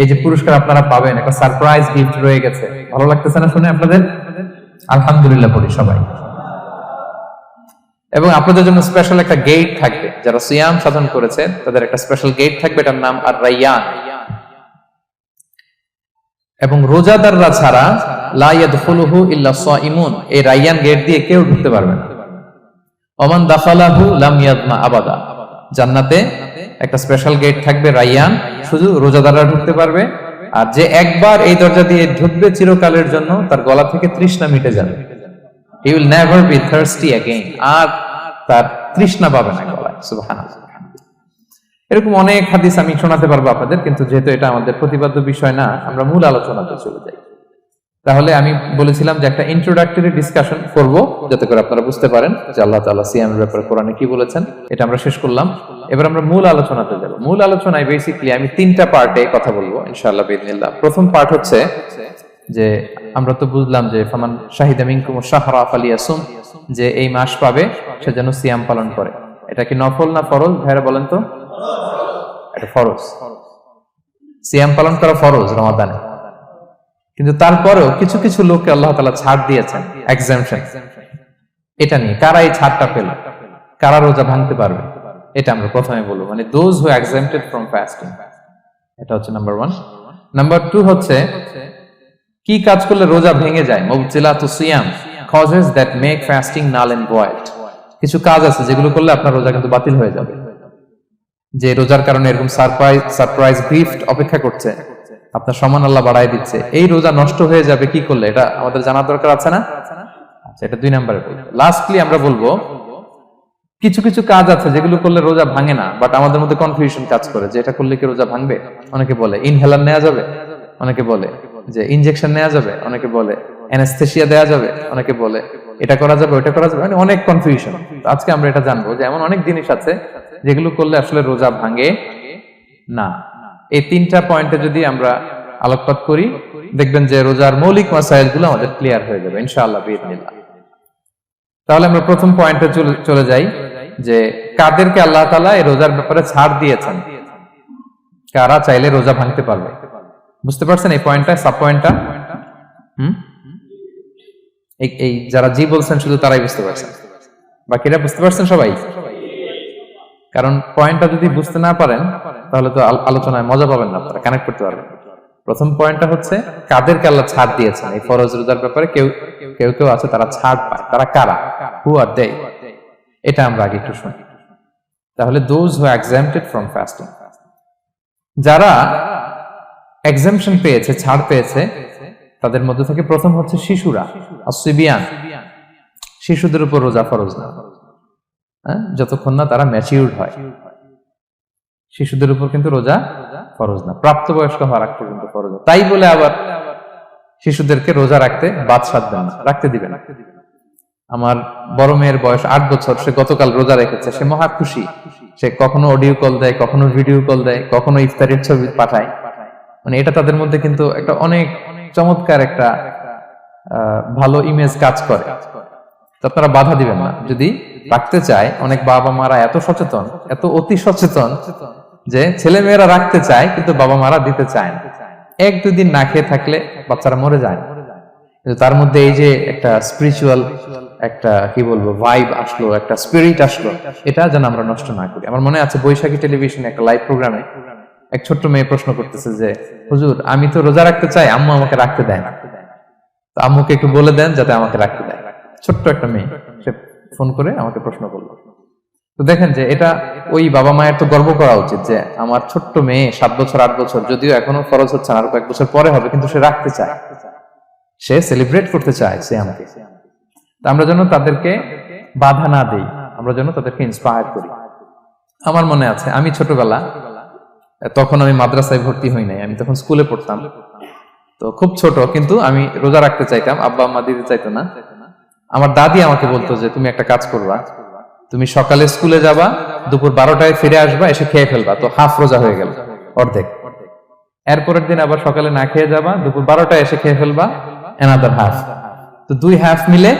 এই যে পুরস্কার আপনারা পাবেন, একটা সারপ্রাইজ গিফট রয়ে গেছে। ভালো লাগতেছে না শুনে আপনাদের? আলহামদুলিল্লাহ বলি সবাই। এবং আপনাদের জন্য স্পেশাল একটা গেট থাকবে, যারা সিয়াম সাধন করেছে তাদের একটা স্পেশাল গেট থাকবে, এটার নাম আর রাইয়ান। এবং রোজাদাররা ছাড়া লা ইয়াদখুলুহু ইল্লা সাইমুন, এই রাইয়ান গেট দিয়ে কেউ ঢুকতে পারবে না। ওমান দাখালাহু লাম ইয়াদমা আবাদা, জান্নাতে একটা স্পেশাল গেট থাকবে রাইয়ান, শুধু রোজাদাররা ঢুকতে পারবে। আর যে একবার এই দরজা দিয়ে ঢুকবে চিরকালের জন্য তার গলা থেকে তৃষ্ণা মিটে যাবে। He will never be thirsty again, আর তার তৃষ্ণা পাবে না গলায়। সুবহানাল্লাহ। এরকম অনেক হাদিস আমি শোনাতে পারবো আপনাদের, কিন্তু যেহেতু এটা আমাদের প্রতিপাদ্য বিষয় না, আমরা মূল আলোচনাতে চলে যাই। তাহলে আমি বলেছিলাম যে একটা ইন্ট্রোডাক্টরি ডিসকাশন করব, যাতে করে আপনারা বুঝতে পারেন যে আল্লাহ তাআলা সিয়ামের ব্যাপারে কোরআনে কি বলেছেন। এটা আমরা শেষ করলাম, এবার আমরা মূল আলোচনাতে যাব। মূল আলোচনায় বেসিক্যালি আমি 3টা পার্টে কথা বলবো ইনশাআল্লাহ বিইذنিল্লাহ। প্রথম পার্ট হচ্ছে যে আমরা তো বুঝলাম যে ফামান শাহিদা মিনকুম শাহরা ফালিয়াসুম, যে এই মাস পাবে সে যেন সিয়াম পালন করে। এটা কি নফল না ফরজ ভাইরা বলেন তো? এটা ফরজ। সিয়াম পালন করা ফরজ রমাদানে, কিন্তু তারপরেও কিছু কিছু লোককে আল্লাহ তাআলা ছাড় দিয়েছেন, এক্সাম্পশন। এটা নিয়ে কারা এই ছাড়টা পেল, কারা রোজা ভাঙতে পারবে, এটা আমরা প্রথমে বলবো। মানে দোজ হু এক্সাম্পটেড ফ্রম ফাস্টিং, এটা হচ্ছে নাম্বার 1। নাম্বার 2 হচ্ছে কি কাজ করলে রোজা ভেঙে যায়। মুবতিলাতুস সিয়াম, causes that make fasting null and void. কিছু কাজ আছে যেগুলো করলে আপনার রোজা কিন্তু বাতিল হয়ে যাবে। যে রোজার কারণে এরকম সারপ্রাইজ গিফট অপেক্ষা করছে, আপনার সম্মান আল্লাহ বাড়ায় দিচ্ছে, এই রোজা নষ্ট হয়ে যাবে কি করলে, এটা আমাদের জানার দরকার আছে না? আচ্ছা, এটা 2 নম্বরে বলবো। লাস্টলি আমরা বলবো কিছু কিছু কাজ আছে যেগুলো করলে রোজা ভাঙে না, বাট আমাদের মধ্যে কনফিউশন কাজ করে যে এটা করলে কি রোজা ভাঙবে। অনেকে বলে ইনহেলার নেওয়া যাবে, অনেকে বলে যে ইনজেকশন নেওয়া যাবে, অনেকে বলে অ্যানেস্থেসিয়া দেওয়া যাবে, অনেকে বলে এটা করা যাবে ওটা করা যাবে, মানে অনেক কনফিউশন। আজকে আমরা এটা জানবো যে এমন অনেক জিনিস আছে যেগুলো করলে আসলে রোজা ভাঙে না। এই 3টা পয়েন্টে যদি আমরা আলোকপাত করি, দেখবেন যে রোজার মৌলিক মাসাইলগুলো আমাদের ক্লিয়ার হয়ে যাবে ইনশাআল্লাহ বিইذনিল্লাহ। তাহলে আমরা প্রথম পয়েন্টে চলে যাই যে কাদেরকে আল্লাহ তাআলা এই রোজার ব্যাপারে ছাড় দিয়েছেন, কারা চাইলে রোজা ভাঙতে পারবে। বুঝতে পারছেন এই পয়েন্টটা, সাব পয়েন্টটা? এই যারা জি বলছেন শুধু তারাই বুঝতে পারছেন, বাকিরা বুঝতে পারছেন সবাই? কারণ পয়েন্টটা যদি বুঝতে না পারেন তাহলে তো আলোচনায় মজা পাবেন না, আপনারা কানেক্ট করতে পারবেন। প্রথম পয়েন্টটা হচ্ছে কাদেরকে আল্লাহ ছাড় দিয়েছেন এই ফরজ রোজার ব্যাপারে। কেউ কেউ আছে তারা ছাড় পায়, তারা কারা? হু আর দে? এটা আমরা আগে একটু শুনি। তাহলে দোজ হু এক্সাম্পটেড ফ্রম ফাস্টিং, যারা এক্সাম্পশন পেয়েছে, ছাড় পেয়েছে, তাদের মধ্যে থেকে প্রথম হচ্ছে শিশুরা, আসিবিয়ান। শিশুদের উপর রোজা ফরজ না, যতক্ষণ না তারা ম্যাচিউরড হয়। শিশুদের উপর কিন্তু রোজা ফরজ না, প্রাপ্তবয়স্ক হওয়ার আগ পর্যন্ত ফরজ। তাই বলে আবার শিশুদেরকে রোজা রাখতে বাদ সাধবেন না, রাখতে দিবেন না। আমার বড় মেয়ের বয়স 8 বছর, সে গতকাল রোজা রেখেছে, সে মহা খুশি। সে কখনো অডিও কল দেয়, কখনো ভিডিও কল দেয়, কখনো ইফতারের ছবি পাঠায়। মানে এটা তাদের মধ্যে কিন্তু একটা অনেক চমৎকার একটা ভালো ইমেজ কাজ করে। তো আপনারা বাধা দিবেন না যদি রাখতে চায়। অনেক বাবা মারা এত সচেতন, এত অতি সচেতন যে ছেলে মেয়েরা রাখতে চায় কিন্তু বাবা মারা দিতে চায় না। 1-2 দিন না খেয়ে থাকলে বাচ্চারা মরে যায়, কিন্তু তার মধ্যে এই যে একটা স্পিরিচুয়াল একটা কি বলবো ভাইব আসলো, একটা স্পিরিট আসলো, এটা যেন আমরা নষ্ট না করি। আমার মনে আছে বৈশাখী টেলিভিশনে একটা লাইভ প্রোগ্রামে এক ছোট্ট মেয়ে প্রশ্ন করতেছে যে হুজুর আমি তো রোজা রাখতে চাই, আম্মু আমাকে রাখতে দেয় না, তো আম্মুকে একটু বলে দেন যাতে আমাকে রাখতে দেয়। ছোট্ট একটা মেয়ে, সে ফোন করে আমাকে প্রশ্ন করলো। তো দেখেন যে এটা ওই বাবা মায়ের তো গর্ব করা উচিত যে আমার ছোট্ট মেয়ে 7 বছর 8 বছর, যদিও এখনো ফরজ হচ্ছে না, আর কয়েক বছর পরে হবে, কিন্তু সে রাখতে চায়, সে সেলিব্রেট করতে চায় সে আমাকে। আমরা যেন তাদেরকে বাধা না দেই, আমরা যেন তাদেরকে ইন্সপায়ার করি। আমার মনে আছে আমি ছোটবেলা, তখন আমি মাদ্রাসায় ভর্তি হই নাই, আমি তখন স্কুলে পড়তাম, তো খুব ছোট, কিন্তু আমি রোজা রাখতে চাইতাম, আব্বা আম্মা দিতে চাইতো না। আমার দাদি আমাকে বলতো যে তুমি একটা কাজ করবা, তুমি সকালে স্কুলে যাবা, দুপুর 12টায় ফিরে আসবা, এসে খেয়ে ফেলবা, তো হাফ রোজা হয়ে গেল, অর্ধেক। এরপরের দিন আবার সকালে না খেয়ে যাবা, দুপুর 12টায় এসে খেয়ে ফেলবা, অ্যানাদার হাফ, তো 2 হাফ মিলে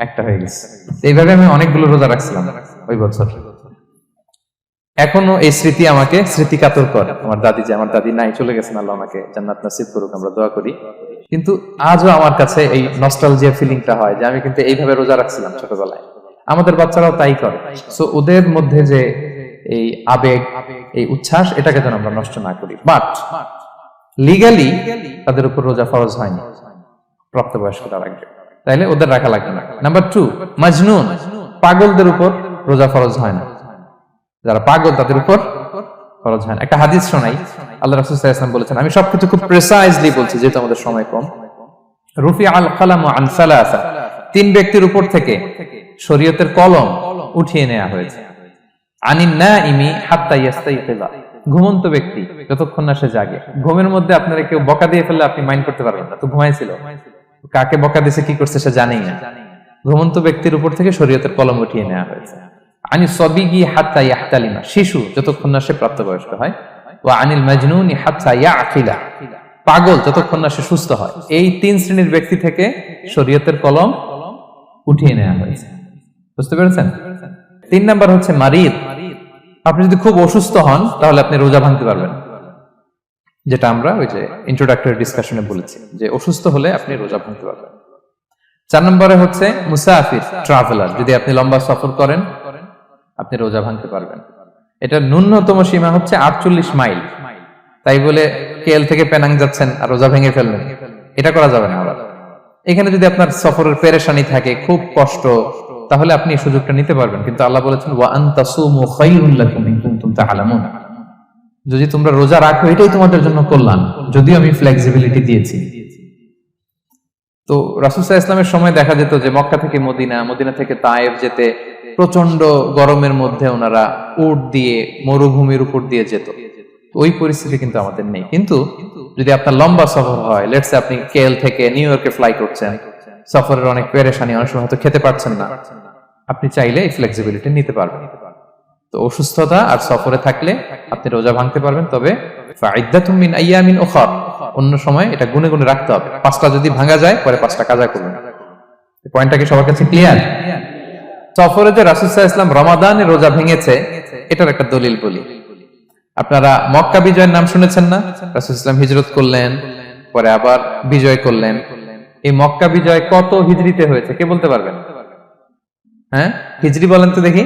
একটা হয়ে গেছে। এইভাবে আমি অনেকগুলো রোজা রাখছিলাম ওই বছর। এখনো এই স্মৃতি আমাকে স্মৃতিকাতর করে। আমার দাদি নাই, চলে গেছেন, আল্লাহ আমাকে জান্নাত নসিব করুক, আমরা দোয়া করি। কিন্তু আজও আমার কাছে এই নস্টালজিয়া ফিলিংটা হয় যে আমি কিন্তু এইভাবে রোজা রাখছিলাম ছোটবেলায়। আমাদের বাচ্চারাও তাই করে। সো ওদের মধ্যে যে এই আবেগ, এই উচ্ছ্বাস, এটাকে যেন আমরা নষ্ট না করি। বাট লিগালি তাদের উপর রোজা ফরজ হয়নি, প্রাপ্তবয়স্করা রাখবে, তাইলে ওদের রাখা লাগবে না। নাম্বার 2, মাজনুন, পাগলদের উপর রোজা ফরজ হয় না। যারা পাগল তাদের উপর ফরজ হয় না। একটা হাদিস শোনাই, আল্লাহ রাসূল সাল্লাল্লাহু আলাইহি ওয়াসাল্লাম বলেছেন, আমি সবকিছু খুব প্রিসাইজলি বলছি যেহেতু আমাদের সময় কম। রুফি আল কালামু আন সালাসা, 3 ব্যক্তির উপর থেকে শরীয়তের কলম উঠিয়ে নেওয়া হয়েছে। আনিন নাইমি হাত্তা ইয়াস্তাইকিযা, ঘুমন্ত ব্যক্তি যতক্ষণ না সে জাগে। ঘুমের মধ্যে আপনারা কেউ বকা দিয়ে ফেললে আপনি মাইন্ড করতে পারবেন না, তো ঘুমাইছিল, কাকে বকা দিয়েছে কি করছে সে জানেই না। ঘুমন্ত ব্যক্তির উপর থেকে শরীয়তের কলম উঠিয়ে নেওয়া হয়েছে। আনি সবিগি হাত্তা ইয়াহতালিমা, শিশু যতক্ষণ না সে প্রাপ্তবয়স্ক হয়। ওয়া আনিল মাজনুনি হাত্তা ইয়াকিলা, পাগল যতক্ষণ না সে সুস্থ হয়। এই 3 শ্রেণীর ব্যক্তি থেকে শরীয়তের কলম উঠিয়ে নেওয়া হয়েছে। বুঝতে পেরেছেন? 3 নাম্বার হচ্ছে মারিদ। আপনি যদি খুব অসুস্থ হন তাহলে আপনি রোজা ভাঙতে পারবেন, যেটা আমরা ওই যে ইন্ট্রোডাক্টরি ডিসকাশনে বলেছি যে অসুস্থ হলে আপনি রোজা ভাঙতে পারবেন। 4 নম্বরে হচ্ছে মুসাফির, ট্রাভেলার, যদি আপনি লম্বা সফর করেন আপনি রোজা ভাঙতে পারবেন। এটা ন্যূনতম সীমা হচ্ছে 48 মাইল। তাই বলে কেএল থেকে পেনাং যাচ্ছেন আর রোজা ভেঙে ফেললেন, এটা করা যাবে না। আবার এখানে যদি আপনার সফরের পেরেশানি থাকে, খুব কষ্ট, তাহলে আপনি এই সুযোগটা নিতে পারবেন। কিন্তু আল্লাহ বলেছেন ওয়া আনতাসুমু খায়রুল লাকুম ইন কুনতুম তা'লামুন, যদি তোমরা রোজা রাখো এটাই তোমাদের জন্য কল্যাণ, যদিও আমি ফ্লেক্সিবিলিটি দিয়েছি। তো রাসূল সাল্লাল্লাহু আলাইহি ওয়াসাল্লামের সময় দেখা যেত যে মক্কা থেকে মদিনা, মদিনা থেকে তায়েফ যেতে প্রচন্ড গরমের মধ্যে ওনারা উট দিয়ে মরুভূমির উপর দিয়ে যেত। ওই পরিস্থিতি কিন্তু আমাদের নেই। কিন্তু যদি আপনার লম্বা সফর হয়, লেটস সে আপনি কেএল থেকে নিউ ইয়র্কে ফ্লাই করছেন, সফরের অনেক পেরেশানি, অনেক সময় হয়তো খেতে পারছেন না, আপনি চাইলে এই ফ্লেক্সিবিলিটি নিতে পারবেন। তো অসুস্থতা আর সফরে থাকলে আপনি রোজা ভাঙতে পারবেন, তবে ফাইদ্দাতুম মিন আইয়ামিন উখর, অন্য সময় এটা গুনে গুনে রাখতে হবে। 5টা যদি ভাঙা যায় পরে 5টা কাজা করবেন। এই পয়েন্টটা কি সবার কাছে ক্লিয়ার? সফরে যে রাসূল সাল্লাল্লাহু আলাইহি ওয়াসাল্লাম রমাদানে রোজা ভেঙেছে এটার একটা দলিল বলি। আপনারা মক্কা বিজয়ের নাম শুনেছেন না? রাসূল সাল্লাল্লাহু আলাইহি ওয়াসাল্লাম হিজরত করলেন, পরে আবার বিজয় করলেন। এই মক্কা বিজয় কত হিজরিতে হয়েছে কে বলতে পারবেন? হ্যাঁ, হিজরি বলেন তো দেখি।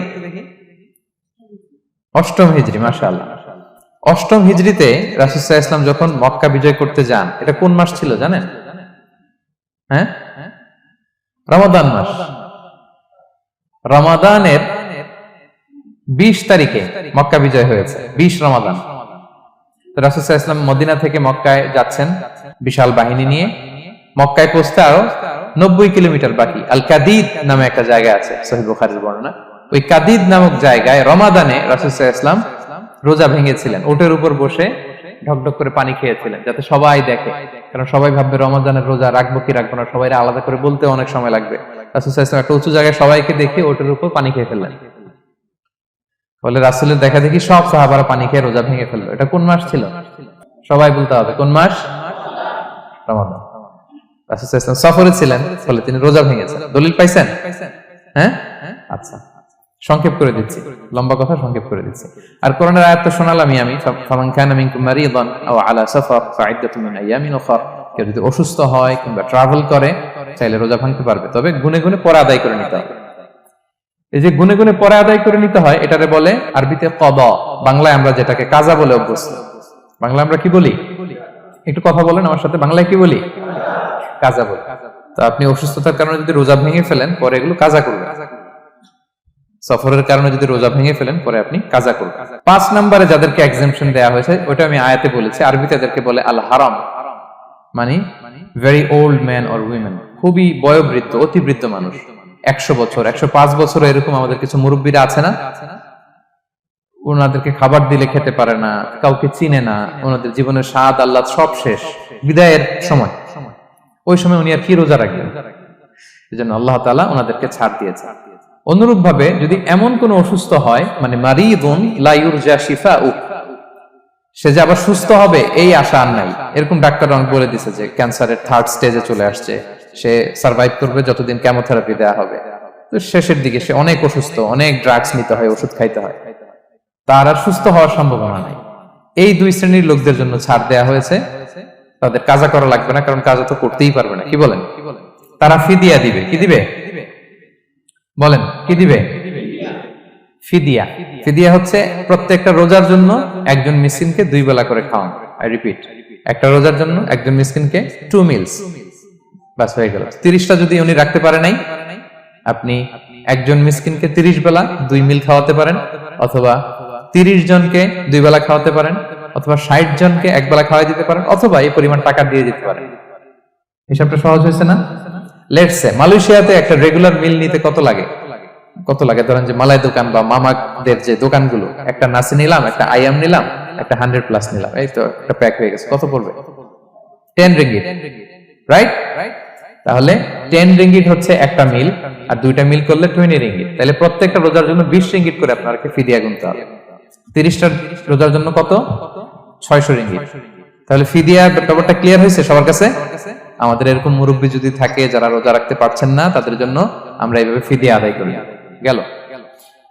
8ম হিজরি, মাশাআল্লাহ। 8ম হিজরিতে রাসূল সাল্লাল্লাহু আলাইহি ওয়াসাল্লাম যখন মক্কা বিজয় করতে যান, এটা কোন মাস ছিল জানেন? হ্যাঁ, রমাদান মাস। রমাদানের 20 তারিখে মক্কা বিজয় হয়েছে, 20 রমাদান। রাসূল সাল্লাল্লাহু আলাইহি ওয়াসাল্লাম মদিনা থেকে মক্কায় যাচ্ছেন বিশাল বাহিনী নিয়ে। মক্কায় পৌঁছতে আরো 90 কিলোমিটার বাকি। আল কাদিদ নামে একটা জায়গা আছে, সহিহ বুখারীর বর্ণনা। ওই কাদিদ নামক জায়গায় রমাদানে রাসূল সাল্লাল্লাহু আলাইহি ওয়াসাল্লাম রোজা ভেঙেছিলেন, ওটের উপর বসে ঢকঢক করে পানি খেয়েছিলেন, যাতে সবাই দেখে। কারণ সবাই ভাববে রমাদানের রোজা রাখবো কি রাখবো না, সবাই আলাদা করে বলতে অনেক সময় লাগবে। রাসূল সাল্লাল্লাহু আলাইহি ওয়াসাল্লাম একটা উঁচু জায়গায় সবাইকে দেখে ওটের উপর পানি খেয়ে ফেললেন। ফলে রাসূলের দেখা দেখি সব সাহাবারা পানি খেয়ে রোজা ভেঙে ফেললো। এটা কোন মাস ছিল? সবাই বলতে হবে কোন মাস? রমাদান। রাসূল সাল্লাল্লাহু আলাইহি ওয়াসাল্লাম সফরে ছিলেন, ফলে তিনি রোজা ভেঙেছেন। দলিল পাইছেন? হ্যাঁ, আচ্ছা, সংক্ষেপ করে দিচ্ছি, লম্বা কথা সংক্ষেপ করে দিচ্ছি। আর কোরআনের আয়াত তো শোনালামই আমি, ফামান কানা মিনকুম মারিদান আও আলা সাফার ফাইদ্দাতুম মিন আইয়ামিন উখর, কেউ যদি অসুস্থ হয় কিংবা ট্রাভেল করে চাইলে রোজা ভাঙতে পারবে, তবে গুনে গুনে পরে আদায় করে নিতে হবে। এই যে গুনে গুনে পরে আদায় করে নিতে হয়, এটারে বলে আরবিতে কদা, বাংলায় আমরা যেটাকে কাজা বলে অভ্যস্ত। বাংলা আমরা কি বলি? একটু কথা বলেন আমার সাথে, বাংলায় কি বলি? কাজা বলি। তো আপনি অসুস্থতার কারণে যদি রোজা ভেঙে ফেলেন পরে এগুলো কাজা করবেন। সফরের কারণে যদি রোজা ভেঙে ফেলেন পরে আপনি কাজা করবেন। 5 নম্বরে যাদেরকে এক্সাম্পশন দেয়া হয়েছে ওটা আমি আয়াতে বলেছি, আরবিতে তাদেরকে বলে আল হারাম, মানে very old man or women, খুবই বয়োবৃদ্ধ, অতি বৃদ্ধ মানুষ, 100 বছর 105 বছর এরকম আমাদের কিছু মুরব্বীরা আছে না, ওনাদেরকে খাবার দিলে খেতে পারে না, কাউকে চিনে না, ওনাদের জীবনের স্বাদ আল্লাহ সব শেষ, বিদায়ের সময়, ওই সময় উনি আর কি রোজা রাখবেন? এজন্য আল্লাহ তাআলা ওনাদেরকে ছাড় দিয়েছে। অনুরূপ ভাবে যদি এমন কোন অসুস্থ হয়, মানে মারিদুন লা ইউরজা শিফাউ, সে যে আবার সুস্থ হবে এই আশা আর নাই, এরকম ডাক্তার অনেক বলে দিছে যে ক্যান্সারের 3rd স্টেজে চলে আসছে, সে সার্ভাইভ করবে যতদিন কেমোথেরাপি দেওয়া হবে, তো শেষের দিকে সে অনেক অসুস্থ, অনেক ড্রাগস নিতে হয়, ওষুধ খাইতে হয়, তার আর সুস্থ হওয়ার সম্ভাবনা নাই। এই 2 শ্রেণীর লোকদের জন্য ছাড় দেয়া হয়েছে, তাদের কাজা করা লাগবে না, কারণ কাজা তো করতেই পারবে না। কি বলেন? তারা ফিদিয়া দিবে। কি দিবে বলেন? কি দিবে? ফিদিয়া। ফিদিয়া হচ্ছে প্রত্যেকটা রোজার জন্য একজন মিসকিনকে 2 বেলা করে খাওয়ানো। আই রিপিট, একটা রোজার জন্য একজন মিসকিনকে 2 মিলস, বাস হয়ে গেল। 30টা যদি উনি রাখতে পারে নাই, আপনি একজন মিসকিনকে 30 বেলা 2 মিল খাওয়াতে পারেন, অথবা 30 জনকে 2 বেলা খাওয়াতে পারেন, অথবা 60 জনকে 1 বেলা খাওয়াই দিতে পারেন, অথবা এই পরিমাণ টাকা দিয়ে দিতে পারেন। হিসাবটা সহজ হয়েছে না? লেটস সে মালয়েশিয়াতে একটা রেগুলার মিল নিতে কত লাগে? ধরেন যে মালাই দোকান বা মামাদের যে দোকানগুলো, একটা নাসি নিলাম, একটা আইয়াম নিলাম, একটা 100+ নিলাম, এই তো একটা প্যাক হয়ে গেছে। কত পড়বে? 10 রিঙ্গিট, রাইট? তাহলে 10 রিঙ্গিট হচ্ছে একটা মিল, আর 2টা মিল করলে 20 রিঙ্গিট। তাহলে প্রত্যেকটা রোজার জন্য 20 রিঙ্গিট করে আপনাকে ফিদিয়া গুনতে হবে। 30টা রোজার জন্য কত? 600 রিঙ্গিট। তাহলে ফিদিয়া ব্যাপারটা ক্লিয়ার হয়েছে সবার কাছে? আমাদের এরকম মুরব্বী যদি থাকে যারা রোজা রাখতে পারছেন না, তাদের জন্য আমরা এইভাবে ফিদিয়া আদায় করি। গেল।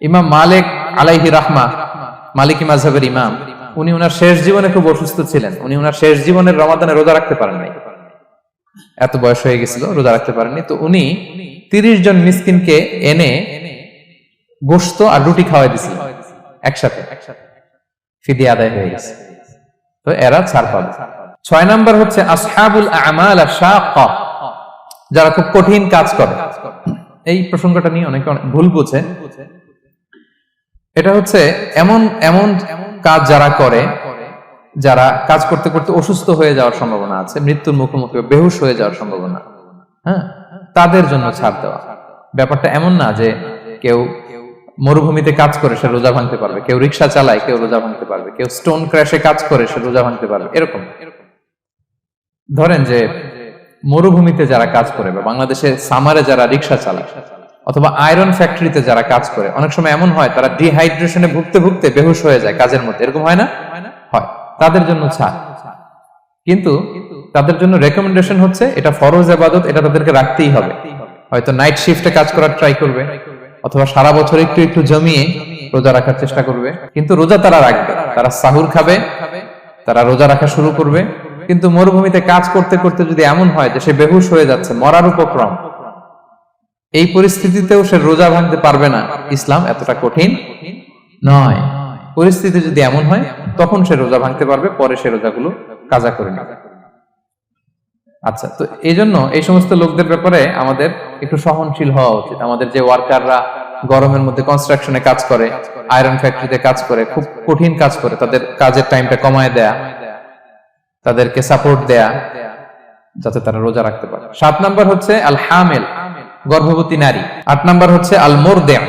ইমাম মালিক আলাইহি রাহমা, মালিকি মাযহাবের ইমাম, উনি ওনার শেষ জীবনে খুব অসুস্থ ছিলেন। উনি ওনার শেষ জীবনের রমাদানে রোজা রাখতে পারেন নাই, এত বয়স হয়ে গেছিল, রোজা রাখতে পারেননি। তো উনি 30 জন মিসকিনকে এনে গোশত আর রুটি খাওয়াই দিয়েছিলেন একসাথে, ফিদিয়া আদায় হয়ে গেছে। তো এরা ছাড় পাবে। 6 নাম্বার হচ্ছে আসহাবুল আমাল আশ-শাক্কা, যারা খুব কঠিন কাজ করে। এই প্রসঙ্গটা নিয়ে অনেকে ভুল বোঝে। এটা হচ্ছে এমন এমন কাজ যারা করে, যারা কাজ করতে করতে অসুস্থ হয়ে যাওয়ার সম্ভাবনা আছে, মৃত্যুর মুখোমুখি, বেহুশ হয়ে যাওয়ার সম্ভাবনা, হ্যাঁ, তাদের জন্য ছাড় দেওয়া। ব্যাপারটা এমন না যে কেউ মরুভূমিতে কাজ করে সে রোজা ভাঙতে পারবে, কেউ রিক্সা চালায় কেউ রোজা ভাঙতে পারবে, কেউ স্টোন ক্র্যাশে কাজ করে সে রোজা ভাঙতে পারবে, এরকম। ধরেন যে মরুভূমিতে যারা কাজ করে, বা বাংলাদেশে সামারে যারা রিক্সা চালায়, অথবা আয়রন ফ্যাক্টরিতে যারা কাজ করে, অনেক সময় এমন হয় তারা ডিহাইড্রেশনে ভুগতে ভুগতে বেহুশ হয়ে যায় কাজের মধ্যে, এরকম হয় না? হয়। তাদের জন্য ছাড়, কিন্তু তাদের জন্য রেকমেন্ডেশন হচ্ছে এটা ফরজ ইবাদত, এটা তাদেরকে রাখতেই হবে। হয়তো নাইট শিফটে কাজ করার ট্রাই করবে, অথবা সারা বছর একটু একটু জমিয়ে রোজা রাখার চেষ্টা করবে, কিন্তু রোজা তারা রাখবে, তারা সাহুর খাবে, তারা রোজা রাখা শুরু করবে। কিন্তু মরুভূমিতে কাজ করতে করতে যদি এমন হয় যে সে বেহুশ হয়ে যাচ্ছে, মরার উপক্রম, এই পরিস্থিতিতেও সে রোজা ভাঙতে পারবে না, ইসলাম এতটা কঠিন নয়। পরিস্থিতি যদি এমন হয় তখন সে রোজা ভাঙতে পারবে, পরে সে রোজাগুলো কাজা করে নেবে। আচ্ছা, তো এই জন্য এই সমস্ত লোকদের ব্যাপারে আমাদের একটু সহনশীল হওয়া উচিত। আমাদের যে ওয়ার্কাররা গরমের মধ্যে কনস্ট্রাকশনে কাজ করে, আয়রন ফ্যাক্টরিতে কাজ করে, খুব কঠিন কাজ করে, তাদের কাজের টাইমটা কমায় দেয়া, তাদেরকে সাপোর্ট দেয়া, যাতে তারা রোজা রাখতে পারে। 7 নাম্বার হচ্ছে আল হামিল, গর্ভবতী নারী। 8 নাম্বার হচ্ছে আল মুরদি',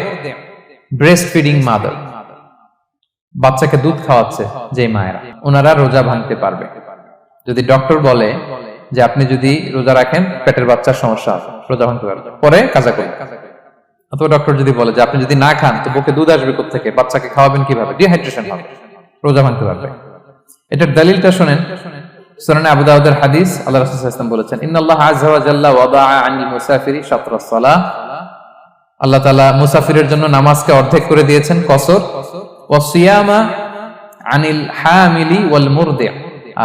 ব্রেস্ট ফিডিং মাদার, বাচ্চাকে দুধ খাওয়াচ্ছে যে মায়েরা, ওনারা রোজা ভাঙতে পারবে। যদি ডক্টর বলে যে আপনি যদি রোজা রাখেন পেটের বাচ্চার সমস্যা আছে, রোজা ভাঙতে পারবে, পরে কাজা করবে। অথবা ডক্টর যদি বলে যে আপনি যদি না খান তো বুকে দুধ আসবে কোত্থেকে, বাচ্চাকে খাওয়াবেন কিভাবে, ডিহাইড্রেশন হবে, রোজা ভাঙতে পারবে। এটার দলিলটা শুনেন, সুনান আবু দাউদের হাদিস, আল্লাহ রাসূল সাল্লাল্লাহু আলাইহি ওয়াসাল্লাম বলেছেন, ইন্নাল্লাহা আযজা ওয়া জাল্লা ওয়াদাআ আনিল মুসাফিরি শাতরাস সালাহ, আল্লাহ তাআলা মুসাফিরের জন্য নামাজকে অর্ধেক করে দিয়েছেন, কসর, ওয়া সিয়ামা আনিল হামিলি ওয়াল মুরদি',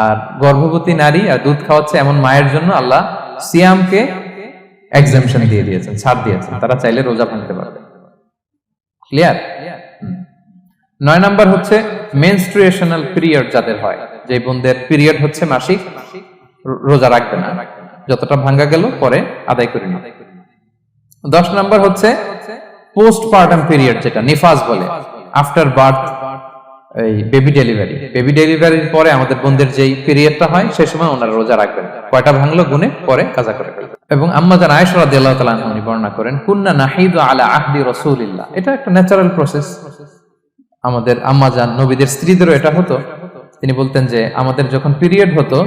আর গর্ভবতী নারী আর দুধ খাওয়াচ্ছে এমন মায়ের জন্য আল্লাহ সিয়ামকে এক্সাম্পশন দিয়ে দিয়েছেন, ছাড় দিয়েছেন, তারা চাইলে রোজা ভাঙতে পারবে। ক্লিয়ার? 9 নাম্বার হচ্ছে মেনস্ট্রুয়েশনাল পিরিয়ড যাদের হয়, যে বোনদের পিরিয়ড হচ্ছে মাসিক, রোজা রাখবে না, যতটা ভাঙ্গা গেল পরে আদায় করে নেবে। 10 নাম্বার হচ্ছে পোস্টপার্টাম পিরিয়ড, যেটা নিফাস বলে, আফটার বার্থ, এই বেবি ডেলিভারির পরে আমাদের বোনদের যেই পিরিয়ডটা হয় সেই সময় ওনারা রোজা রাখবেন। কয়টা ভাঙলো গুনে পরে কাজা করে ফেলবেন। এবং আম্মা জান আয়েশা রাদিয়াল্লাহু তাআলা আনহা উনি বর্ণনা করেন, কুন্না নাহিদু আলা আহদি রাসূলিল্লাহ, এটা একটা ন্যাচারাল প্রসেস, আমাদের আম্মা জান নবীদের স্ত্রীদেরও এটা হতো। তিনি বলতেন যে আমাদের যখন পিরিয়ড হতো,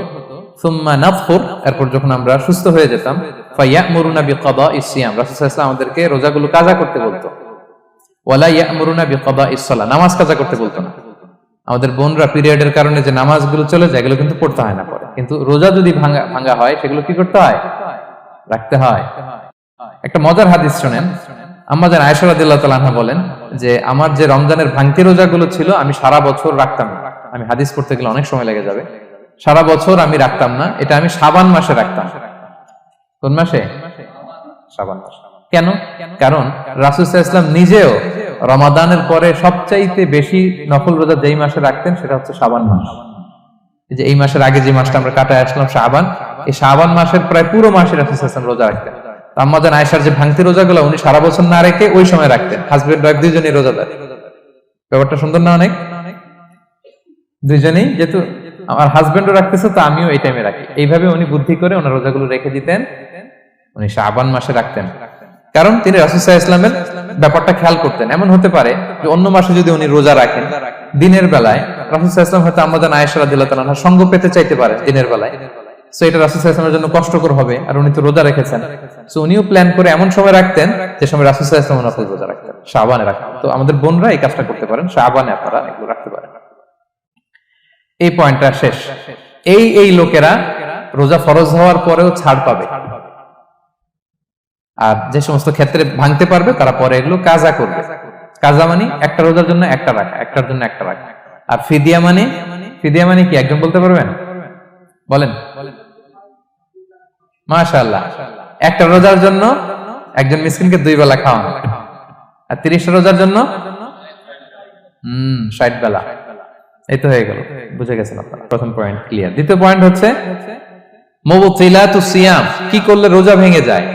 সুম্মা নাতহুর, এরপর যখন আমরা সুস্থ হয়ে যেতাম, ফায়ামুরুনা বিকাদাইস সিয়াম, রাসূল সাল্লাল্লাহু আলাইহি ওয়াসাল্লাম আমাদেরকে রোজাগুলো কাজা করতে বলতো, ওয়ালা ইয়ামুরুনা বিকাদাইস সালাহ, নামাজ কাজা করতে বলতো না। আমাদের বোনরা পিরিয়ডের কারণে যে নামাজগুলো চলে যায় এগুলো কিন্তু পড়তে হয় না পরে, কিন্তু রোজা যদি ভাঙা হয় সেগুলো কি করতে হয়? রাখতে হয়। একটা মজার হাদিস শুনেন, আম্মা জান আয়েশা রাদিয়াল্লাহু তাআলা আনহা বলেন যে আমার যে রমজানের ভাঙতি রোজাগুলো ছিল আমি সারা বছর রাখতাম না। আমি হাদিস পড়তে গেলে অনেক সময় লেগে যাবে। সারা বছর আমি রাখতাম না, এটা আমি শাবান মাসে রাখতাম। কোন মাসে? শাবান মাসে। কেন? কারণ রাসূল সাল্লাল্লাহু আলাইহি ওয়াসাল্লাম নিজেও রমাদানের পরে সবচাইতে বেশি নফল রোজা যেই মাসে রাখতেন সেটা হচ্ছে শাবান মাস। এই যে এই মাসের আগে যে মাসটা আমরা কাটায় আসলাম শাবান, এই শাবান মাসের প্রায় পুরো মাসে রাসূল সাল্লাল্লাহু আলাইহি ওয়াসাল্লাম রোজা রাখতেন। আম্মা জান আয়েশার যে ভাঙতি রোজাগুলো উনি সারা বছর না রেখে ওই সময় রাখতেন। হাজবেন্ড ওয়াইফ দুইজনই রোজাদার। ব্যাপারটা সুন্দর না অনেক? দুইজনেই যেহেতু আমার হাজবেন্ডও রাখতেছে তো আমিও এই টাইমে রাখি, এইভাবে উনি বুদ্ধি করে ওনার রোজাগুলো রেখে দিতেন। উনি শাবান মাসে রাখতেন, কারণ তিনি রাসূল সাল্লাল্লাহু আলাইহি ওয়াসাল্লামের ব্যাপারটা খেয়াল করতেন। এমন হতে পারে যে অন্য মাসে যদি উনি রোজা রাখেন, দিনের বেলায় রাসূল সাল্লাল্লাহু আলাইহি ওয়াসাল্লাম হয়তো আমাদের আয়েশা রাদিয়াল্লাহু তাআলা আনহা সঙ্গ পেতে চাইতে পারে দিনের বেলায়, সো এটা রাসূল সাল্লাল্লাহু আলাইহি ওয়াসাল্লামের জন্য কষ্টকর হবে, আর উনি তো রোজা রেখেছেন, সো উনিও প্ল্যান করে এমন সময় রাখতেন যে সময় রাসূল সাল্লাল্লাহু আলাইহি ওয়াসাল্লাম রোজা রাখতেন, শাবানে রাখতেন। তো আমাদের বোনরা এই কাজটা করতে পারেন, শাবানে আপনারা এগুলো রাখতে পারেন। এই পয়েন্টটা শেষ। এই লোকেরা রোজা ফরজ হওয়ার পরেও ছাড় পাবে, আর যে সমস্ত ক্ষেত্রে ভাঙতে পারবে তারা পরে এগুলো কাজা করবে। কাজা মানে একটা রোজার জন্য একটা রাখা, একটার জন্য একটা রাখা। আর ফিদিয়া মানে কি একজন বলতে পারবেন? বলেন। মাশাআল্লাহ, একটা রোজার জন্য একজন মিসকিনকে 2 বেলা খাওয়ানো, আর 30 রোজার জন্য 60 বেলা। এই তো হয়ে গেল, বুঝে গেছেন আপনারা। প্রথম পয়েন্ট ক্লিয়ার। দ্বিতীয় পয়েন্ট হচ্ছে মুবতিলাতুস সিয়াম, কি করলে রোজা ভেঙে যায়।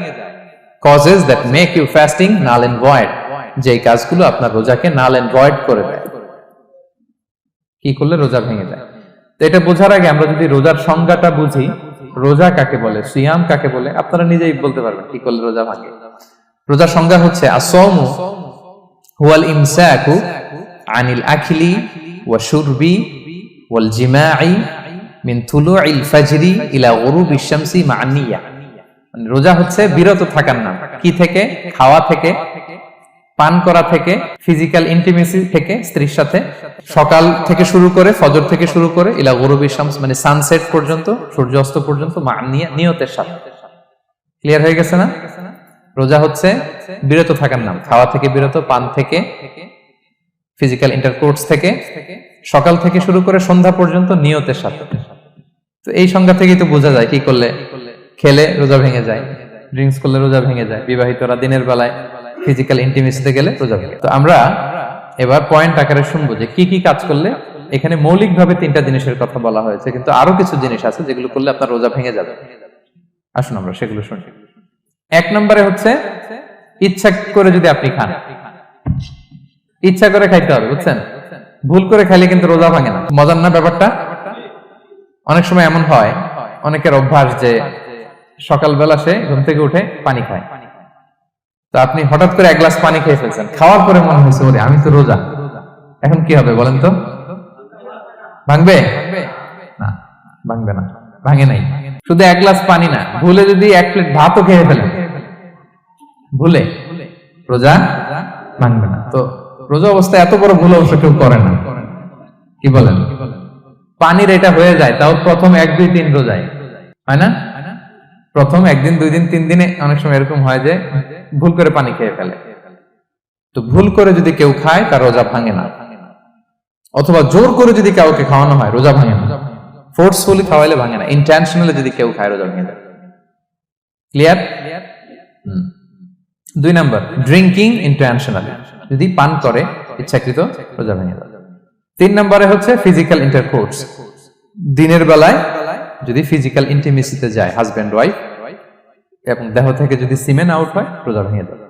causes that make you fasting null and void, যে কাজগুলো আপনার রোজাকে null and void করে দেয়। কি করলে রোজা ভেঙে যায়? তো এটা বোঝার আগে আমরা যদি রোজার সংজ্ঞাটা বুঝি, রোজা কাকে বলে, সিয়াম কাকে বলে, আপনারা নিজেই বলতে পারবেন কি করলে রোজা ভাঙে। রোজার সংজ্ঞা হচ্ছে আসওমু হুয়াল ইমসাকু আনিল আখলি ওয়া শুরবি ওয়াল জিমাই মিন তুলুইল ফাজরি ইলা গুরুবিশ শামসি মা নিয়া। মানে রোজা হচ্ছে বিরত থাকার নাম। কি থেকে? খাওয়া থেকে, পান করা থেকে, ফিজিক্যাল ইন্টিমেসি থেকে স্ত্রীর সাথে, সকাল থেকে শুরু করে, ফজর থেকে শুরু করে ইলা গুরুবিশ শামস মানে সানসেট পর্যন্ত, সূর্যাস্ত পর্যন্ত, মা নিয়তের সাথে। ক্লিয়ার হয়ে গেছে না? রোজা হচ্ছে বিরত থাকার নাম, খাওয়া থেকে বিরত, পান থেকে, ফিজিক্যাল ইন্টারকোর্স থেকে, সকাল থেকে শুরু করে সন্ধ্যা পর্যন্ত নিয়তের সাথে। তো এই সংজ্ঞা থেকেই তো বোঝা যায় কি করলে, খেলে রোজা ভেঙে যায়, ড্রিঙ্কস করলে রোজা ভেঙে যায়, বিবাহিতরা দিনের বেলায় ফিজিক্যাল ইন্টিমেসিতে গেলে রোজা ভেঙে। তো আমরা এবার পয়েন্ট আকারে শুনবো যে কি কি কাজ করলে। এখানে মৌলিকভাবে 3টা জিনিসের কথা বলা হয়েছে, কিন্তু আরো কিছু জিনিস আছে যেগুলো করলে আপনার রোজা ভেঙে যাবে। আসুন আমরা সেগুলো শুনি। 1 নম্বরে হচ্ছে ইচ্ছা করে যদি আপনি খান, ইচ্ছা করে খাইতে হবে, বুঝছেন? ভুল করে খাইলে কিন্তু রোজা ভাঙে না। মজার না ব্যাপারটা? অনেক সময় এমন হয়, অনেকের অভ্যাস যে সকালবেলা সে ঘুম থেকে উঠে পানি খায়। তো আপনি হঠাৎ করে 1 গ্লাস পানি খেয়ে ফেলছেন, খাওয়ার পরে মনে হয়েছে ওরে আমি তো রোজা, এখন কি হবে বলেন তো? ভাঙবে না? ভাঙবে না, ভাঙে নাই। শুধু 1 গ্লাস পানি না, ভুলে যদি 1 প্লেট ভাতও খেয়ে ফেলেন, ভুলে, রোজা ভাঙবে না। তো রোজা অবস্থায় এত বড় ভুল অবশ্য কেউ করে না, কি বলেন? পানির এটা হয়ে যায়, তাও প্রথম 1, 2, 3 রোজায় হয় না? প্রথম 1 দিন, 2 দিন, 3 দিনে অনেক সময় এরকম হয় যে ভুল করে পানি খেয়ে ফেলে। তো ভুল করে যদি কেউ খায় তার রোজা ভাঙে না, অথবা জোর করে যদি কাউকে খাওয়ানো হয় রোজা ভাঙে না। ফোর্সফুলি খাওয়াইলে ভাঙে না, ইন্টেনশনালি যদি কেউ খায় রোজা ভেঙে যায়। ক্লিয়ার? 2 নাম্বার ড্রিঙ্কিং ইন্টেনশনালি, যদি পান করে ইচ্ছাকৃত, রোজা ভেঙে যায়। 3 নম্বরে হচ্ছে ফিজিক্যাল ইন্টারকোর্স, দিনের বেলায় যদি ফিজিক্যাল ইন্টিমেসিতে যায় হাজবেন্ড ওয়াইফ, এবং দেহ থেকে যদি সিমেন আউট হয় রোজা ভেঙে যাবে।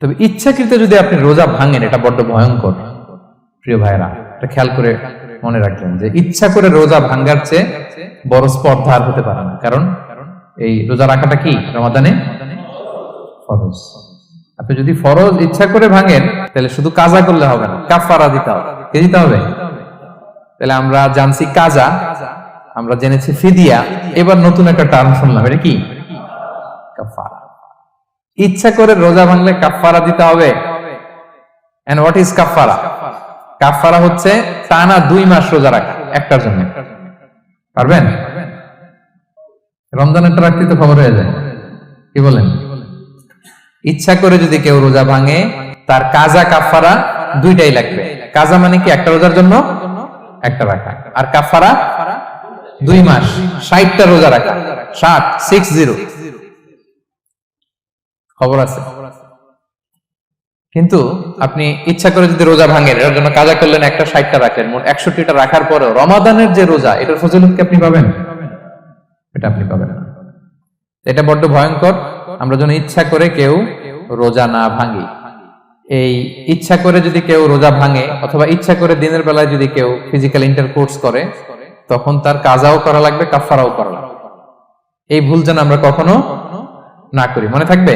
তবে ইচ্ছাকৃত যদি আপনি রোজা ভাঙেন, এটা বড্ড ভয়ঙ্কর প্রিয় ভাইরা, এটা খেয়াল করে মনে রাখবেন যে ইচ্ছা করে রোজা ভাঙার চেয়ে বড় স্পর্ধা আর হতে পারে না। কারণ এই রোজা রাখাটা কি রমাদানে ফরজ। আপনি যদি ফরজ ইচ্ছা করে ভাঙেন তাহলে শুধু কাজা করলে হবে না, কাফারা দিতে হবে। কে দিতে হবে? তাহলে আমরা জানছি কাজা, আমরা জেনেছি ফিদিয়া, এবার নতুন একটা টার্ম শুনলাম, এটা কি? কাফারা। ইচ্ছা করে রোজা ভাঙলে কাফারা দিতে হবে। এন্ড হোয়াট ইজ কাফারা? কাফারা হচ্ছে টানা 2 মাস রোজা রাখা একটার জন্য। পারবেন? রমজানেরটা রাখতে তো খবর হয়ে যায়, কি বলেন? ইচ্ছা করে যদি কেউ রোজা ভাঙে তার কাজা কাফারা 2টাই লাগবে। কাজা মানে কি? একটা রোজার জন্য একটা রাখা, আর কাফারা 2 মাস 60টা রোজা রাখা। 60 খবর আছে। কিন্তু আপনি ইচ্ছা করে যদি রোজা ভাঙেন, এর জন্য কাজা করলেন, একটা 60টা রাখলেন, মোট 61টা রাখার পরেও রমাদানের যে রোজা, এটার ফজিলত কি আপনি পাবেন? এটা আপনি পাবেন না। এটা বড্ড ভয়ঙ্কর। আমরা যেন ইচ্ছা করে কেউ রোজা না ভাঙি, এই ইচ্ছা করে যদি কেউ রোজা ভাঙে অথবা ইচ্ছা করে দিনের বেলায় যদি কেউ ফিজিক্যাল ইন্টারকোর্স করে, তখন তার কাজাও করা লাগবে, কাফারাও করা লাগবে। এই ভুল যেন আমরা কখনো না করি, মনে থাকবে।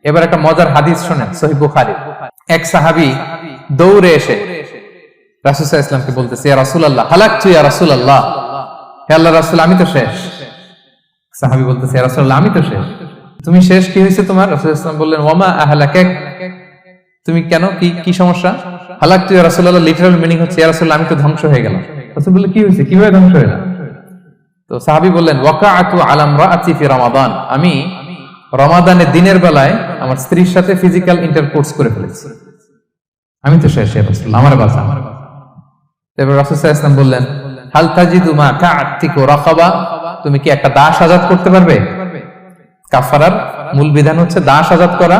এবার একটা মজার হাদিস শোনেন, সহিহ বুখারী। এক সাহাবী দৌড়ে এসে রাসূল সাল্লাল্লাহু আলাইহি ওয়াসাল্লামকে বলতেছে, ইয়া রাসূলুল্লাহ, হালাকতু ইয়া রাসূলুল্লাহ, হে আল্লাহর রাসূল, আমি তো শেষ। সাহাবী বলতেছে, ইয়া রাসূলুল্লাহ, আমি তো শেষ। তুমি শেষ, কি হয়েছে তোমার? রাসূল সাল্লাল্লাহু আলাইহি ওয়াসাল্লাম বললেন, ওয়ামা আহলাকাক, তুমি কেন, কি সমস্যা? হালাকতু ইয়া রাসূলুল্লাহ লিটারাল মিনিং হচ্ছে, ইয়া রাসূলুল্লাহ, আমি তো ধ্বংস হয়ে গেলাম। রাসূল বললেন, কি হয়েছে, কিভাবে ধ্বংস হইলাম? তো সাহাবী বললেন, ওয়াকাআতু আলা ইমরাআতি ফি রমাদান, আমি রমাদানের দিনের বেলায় আমার স্ত্রীর সাথে ফিজিক্যাল ইন্টারকোর্স করে ফেলেছি, আমি তো শেষ, ইয়া রাসূলুল্লাহ, আমার বাঁচা। এবার রাসূল সাল্লাল্লাহু আলাইহি ওয়াসাল্লাম বললেন, হাল তাজিদু মা কা'আতিকু রাকাবা, তুমি কি একটা দাস আযাদ করতে পারবে? কাফারার মূল বিধান হচ্ছে দাস আযাদ করা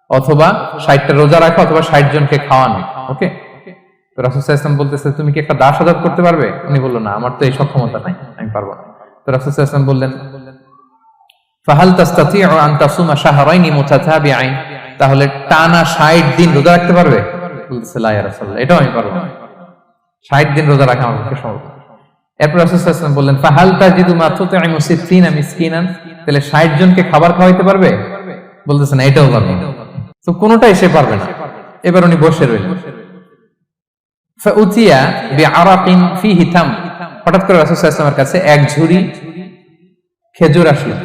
অথবা 60টা রোজা রাখা অথবা 60 জনকে খাওয়ানো। ওকে, তো রাসূল সাল্লাল্লাহু আলাইহি ওয়াসাল্লাম বলতেছে, তুমি কি একটা দাস আযাদ করতে পারবে? উনি বলল, না, আমার তো এই সক্ষমতা নাই, আমি পারবো না। তো রাসূল সাল্লাল্লাহু আলাইহি ওয়াসাল্লাম বললেন, ফাহাল তাস্তাতিউ আন তাসুমা শাহরাইনি মুতাতাবিআইন, তাহলে টানা 60 দিন রোজা রাখতে পারবে? বলতেছে, লা ইয়া রাসূলুল্লাহ, এটাও আমি পারবো না, 60 দিন রোজা রাখা আমার পক্ষে সম্ভব না। এরপর রাসূল সাল্লাল্লাহু আলাইহি ওয়াসাল্লাম বললেন, ফাহাল তাজিদু মা তুতঈমু 60 মিসকিনান, তাহলে 60 জনকে খাবার খাওয়াইতে পারবে? বলতেছে, না, এটাও পারবো না। তো কোনোটাই সে পারবে না। এবার উনি বসে রইলেন। ফাউতিয়া বিআরাকিন ফিহি তাম, হঠাৎ করে রাসূল সাল্লাল্লাহু আলাইহি ওয়াসাল্লামের কাছে এক ঝুড়ি খেজুর আসলো।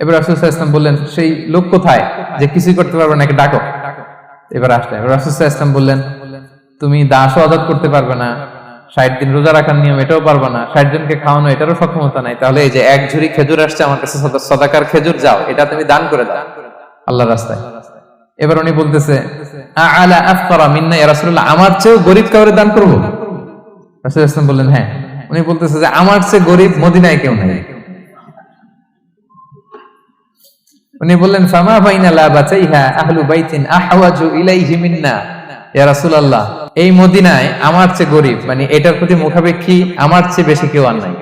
এবার রাসূল সাল্লাল্লাহু আলাইহি ওয়াসাল্লাম বললেন, সেই লোক কোথায় যে কিছুই করতে পারবে না, ডাকো। এবার আসলে এবার রাসূল সাল্লাল্লাহু আলাইহি ওয়াসাল্লাম বললেন, তুমি দাসও আযাদ করতে পারবে না, 60 দিন রোজা রাখার নিয়ম এটাও পারবে না, 60 জনকে খাওয়ানো এটারও সক্ষমতা নাই, তাহলে এই যে এক ঝুড়ি খেজুর আসছে আমার কাছে, সাদাকার খেজুর, যাও এটা তুমি দান করে দাও আল্লাহর রাস্তায়। এবার উনি বলতেছে, আ'লা আফকারা মিন্না ইয়া রাসূলুল্লাহ, আমার চেয়েও গরীব কাউরে দান করব? রাসূল সাল্লাল্লাহু আলাইহি ওয়াসাল্লাম বললেন, হ্যাঁ। উনি বলতেছে যে আমার চেয়ে গরীব মদিনায় কেউ নাই। উনি বললেন, ফামা বাইনা লাবাতাইহা আহলু বাইতিন আহওয়াজু ইলাইহি মিন্না ইয়া রাসূলুল্লাহ, এই মদিনায় আমার চেয়ে গরীব, মানে এটার প্রতি মুখাপেক্ষী আমার চেয়ে বেশি কেউ আর নাই।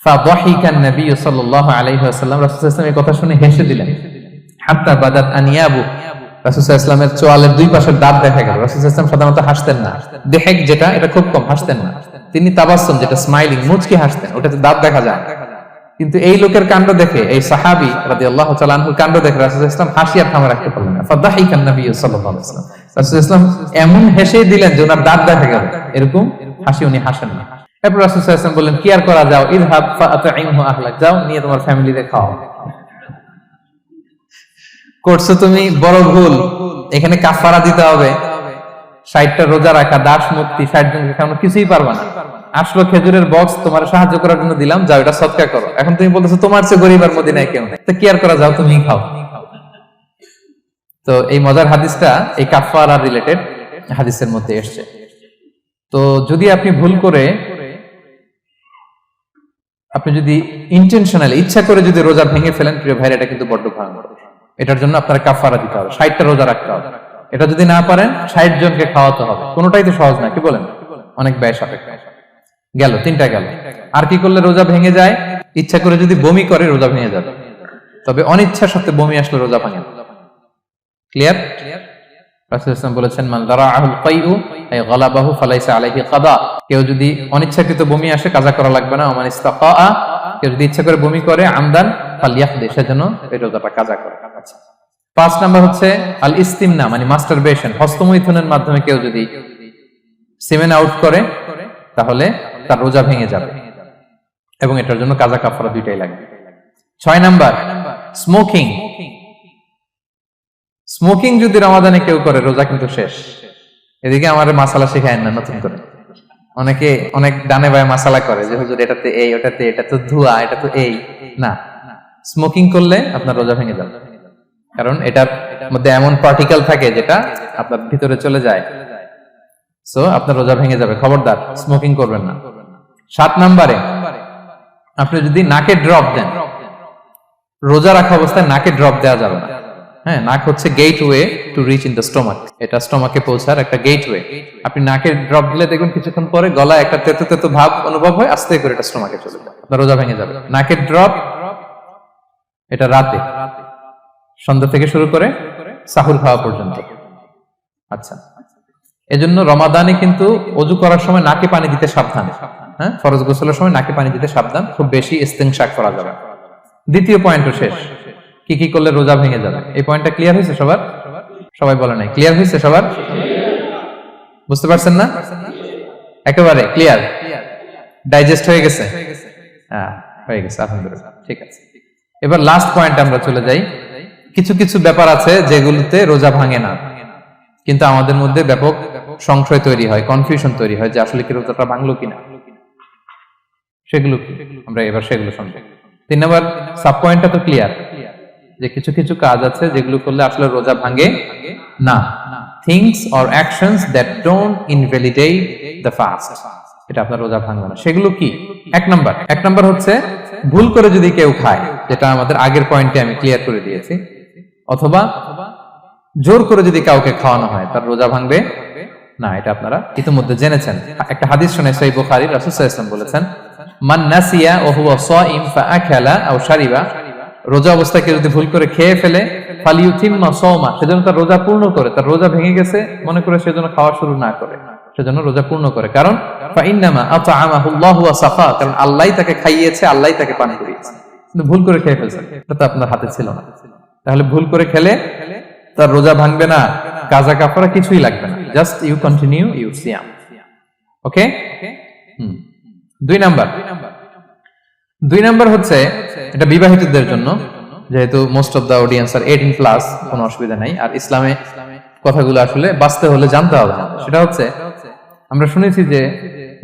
ফাদাহিকান নবী সাল্লাল্লাহু আলাইহি ওয়াসাল্লাম, রাসূল সাল্লাল্লাহু আলাইহি ওয়াসাল্লাম এই কথা শুনে হেসে দিলেন। হাত্তা বাদাত আনিয়াবু, রাসূল সাল্লাল্লাহু আলাইহি ওয়াসাল্লামের চোয়ালের দুই পাশের দাঁত দেখা গেল। রাসূল সাল্লাল্লাহু আলাইহি ওয়াসাল্লাম সাধারণত হাসতেন না, দেহেক যেটা এটা খুব কম হাসতেন না, তিনি তাবাসসুম যেটা স্মাইলিং মুচকি হাসতেন, ওটাতে দাঁত দেখা যায়। কিন্তু এই লোকের কাণ্ড দেখে, এই সাহাবী রাদিয়াল্লাহু তাআলা আনহুর কাণ্ড দেখে রাসূল সাল্লাল্লাহু আলাইহি ওয়াসাল্লাম হাসি আর থামা রাখতে পারলেন না। ফাদাহিকান নবী সাল্লাল্লাহু আলাইহি ওয়াসাল্লাম, রাসূল সাল্লাল্লাহু আলাইহি ওয়াসাল্লাম এমন হেসে দিলেন যে ওনার দাঁত দেখা গেল, এরকম হাসি উনি হাসেন না। এরপর রাসূল সাল্লাল্লাহু আলাইহি ওয়াসাল্লাম বললেন, কি আর করা, যাও, ইযহাব ফাআতঈমহু আহলাক, যাও নিয়ে তোমার ফ্যামিলিতে খাও। করছো তুমি বড় ভুল, এখানে কাফারা দিতে হবে, 60টা রোজা রাখা, দাস মুক্তি, 60 জনকে খাওয়ানো, কিছুই পারবা না। আসলো খেজুরের বক্স, তোমার সাহায্য করার জন্য দিলাম, যাও এটা সদকা করো। এখন তুমি বলতেছো তোমার চেয়ে গরীব আর মদিনায় কেউ নেই, তো কি আর করা, যাও তুমি খাও। তো এই মজার হাদিসটা এই কাফারা রিলেটেড হাদিসের মধ্যে এসেছে। তো যদি আপনি ভুল করে, আপনি যদি ইন্টেনশনালি ইচ্ছা করে যদি রোজা ভেঙে ফেলেন, প্রিয় ভাইরা, এটা কিন্তু বড্ড ভয়ঙ্কর। এটার জন্য আপনারা কাফারা দিতে হবে, 60টা রোজা রাখতে হবে। এটা যদি না পারেন 60 জনকে খাওয়াতে হবে। কোনোটাই তো সহজ না, কি বলেন? অনেক ব্যয় সাপেক্ষ। গেল 3টা গেল। আর কি করলে রোজা ভেঙে যায়? ইচ্ছা করে যদি বমি করে রোজা ভেঙে যাবে, তবে অনিচ্ছা সত্ত্বে বমি আসলে রোজা ভাঙে। ক্লিয়ার? রাসূল সাল্লাল্লাহু আলাইহি ওয়াসাল্লাম বলেছেন, মান দারাআহুল কাইউ আই গালাবাহু ফালাইসা আলাইহি কাদা, কেউ যদি অনিচ্ছাকৃত বমি আসে কাজা করা লাগবে না। ওমান ইস্তাফা, কেউ যদি ইচ্ছা করে বমি করে আমদান ফালিয়াকদি, সেজন্য এই রোজাটা কাজা করে। 5 নাম্বার হচ্ছে আল ইস্তিমনা, মানে মাস্টারবেশন, হস্তমৈথুনের মাধ্যমে কেউ যদি সিমেন আউট করে তাহলে তার রোজা ভেঙে যাবে, এবং এটার জন্য কাজা কাফারা দুইটাই লাগবে। 6 নাম্বার স্মোকিং। স্মোকিং যদি রমাদানে কেউ করে, রোজা কিন্তু শেষ। এদিকে আমাদের মাসালা শেখায় না নতুন করে, অনেকে অনেক ডানে বায়ে মাসালা করে যে হুজুর এটাতে এই, ওটাতে এটা তো ধোঁয়া, এটা তো এই না। স্মোকিং করলে আপনার রোজা ভেঙে যাবে, কারণ এটার মধ্যে এমন পার্টিকেল থাকে যেটা আপনার ভিতরে চলে যায়, সো আপনার রোজা ভেঙে যাবে। খবরদার স্মোকিং করবেন না। 7 নম্বরে আপনি যদি নাকে ড্রপ দেন, রোজা রাখা অবস্থায় নাকে ড্রপ দেওয়া যাবে না। হ্যাঁ, নাক হচ্ছে gateway to reach in the stomach, এটা স্টোমাকে পৌঁছার একটা গেটওয়ে। আপনি নাকে ড্রপ দিলে দেখুন কিছুক্ষণ পরে গলায় একটা তেতো তেতো ভাব অনুভব হয়, আস্তে করে এটা স্টোমাকে চলে যায়, আপনার রোজা ভেঙে যাবে। নাকের ড্রপ এটা রাতে, সন্ধ্যা থেকে শুরু করে সাহুর খাওয়া পর্যন্ত। আচ্ছা, এজন্য রমাদানে কিন্তু ওযু করার সময় নাকে পানি দিতে সাবধান। হ্যাঁ, ফরজ গোসলের সময় নাকে পানি দিতে সাবধান, খুব বেশি ইস্তেনশাক করা যাবে। দ্বিতীয় পয়েন্টও শেষ, কি কি করলে রোজা ভেঙে যাবে। এই পয়েন্টটা ক্লিয়ার হয়েছে সবার? সবাই বলে নাই ক্লিয়ার হয়েছে সবার? বুঝতে পারছেন না? একেবারে ক্লিয়ার, ডাইজেস্ট হয়ে গেছে? হ্যাঁ, হয়ে গেছে, আলহামদুলিল্লাহ, ঠিক আছে। এবার লাস্ট পয়েন্ট আমরা চলে যাই। কিছু কিছু ব্যাপার আছে যেগুলোতে রোজা ভাঙে না, কিন্তু আমাদের মধ্যে ব্যাপক সংশয় তৈরি হয়, কনফিউশন তৈরি হয় যে আসলে কি রোজাটা ভাঙলো কিনা। সেগুলো কি আমরা এবার সেগুলো শুনবো। 3 নম্বর সাব পয়েন্টটা তো ক্লিয়ার, যে কিছু কিছু কাজ আছে যেগুলো করলে আসলে রোজা ভাঙে না। Things or actions that don't invalidate the fast, এটা আপনার রোজা ভাঙবে না। সেগুলো কি? এক নাম্বার হচ্ছে ভুল করে যদি কেউ খায়, যেটা আমাদের আগের পয়েন্টে আমি ক্লিয়ার করে দিয়েছি, অথবা জোর করে যদি কাউকে খাওয়ানো হয়, তার রোজা ভাঙবে না। এটা আপনারা ইতিমধ্যে জেনেছেন। একটা হাদিস শুনে সহিহ বুখারী, রাসূল সাল্লাল্লাহু আলাইহি ওয়াসাল্লাম বলেছেন, মান নাসিয়া ওয়া হুয়া সাইম ফাআকালা আও শারিবা, রোজা অবস্থায় কেউ যদি ভুল করে খেয়ে ফেলে, ফালিউতিম্মা সাওমা, সেজন্য তার রোজা পূর্ণ করে। তার রোজা ভেঙে গেছে মনে করে সেজন্য খাওয়া শুরু না করে, সেজন্য রোজা পূর্ণ করে। কারণ ফাইন্নামা আতআমাহুল্লাহু ওয়া সাফা, কারণ আল্লাহই তাকে খাইয়েছে, আল্লাহই তাকে পান করিয়েছে। কিন্তু ভুল করে খেয়ে ফেলছে, এটা তো আপনার হাতে ছিল না। তাহলে ভুল করে খেলে তার রোজা ভাঙবে না, কাজা কাফারা কিছুই লাগবে না, জাস্ট ইউ কন্টিনিউ ইউর সিয়াম। ওকে। 2 নাম্বার হচ্ছে, এটা বিবাহিতদের জন্য, যেহেতু most of the audience are 18+, কোনো অসুবিধা নাই। আর ইসলামে কথাগুলো আসলে বাঁচতে হলে জানতে হবে। সেটা হচ্ছে, আমরা শুনেছি যে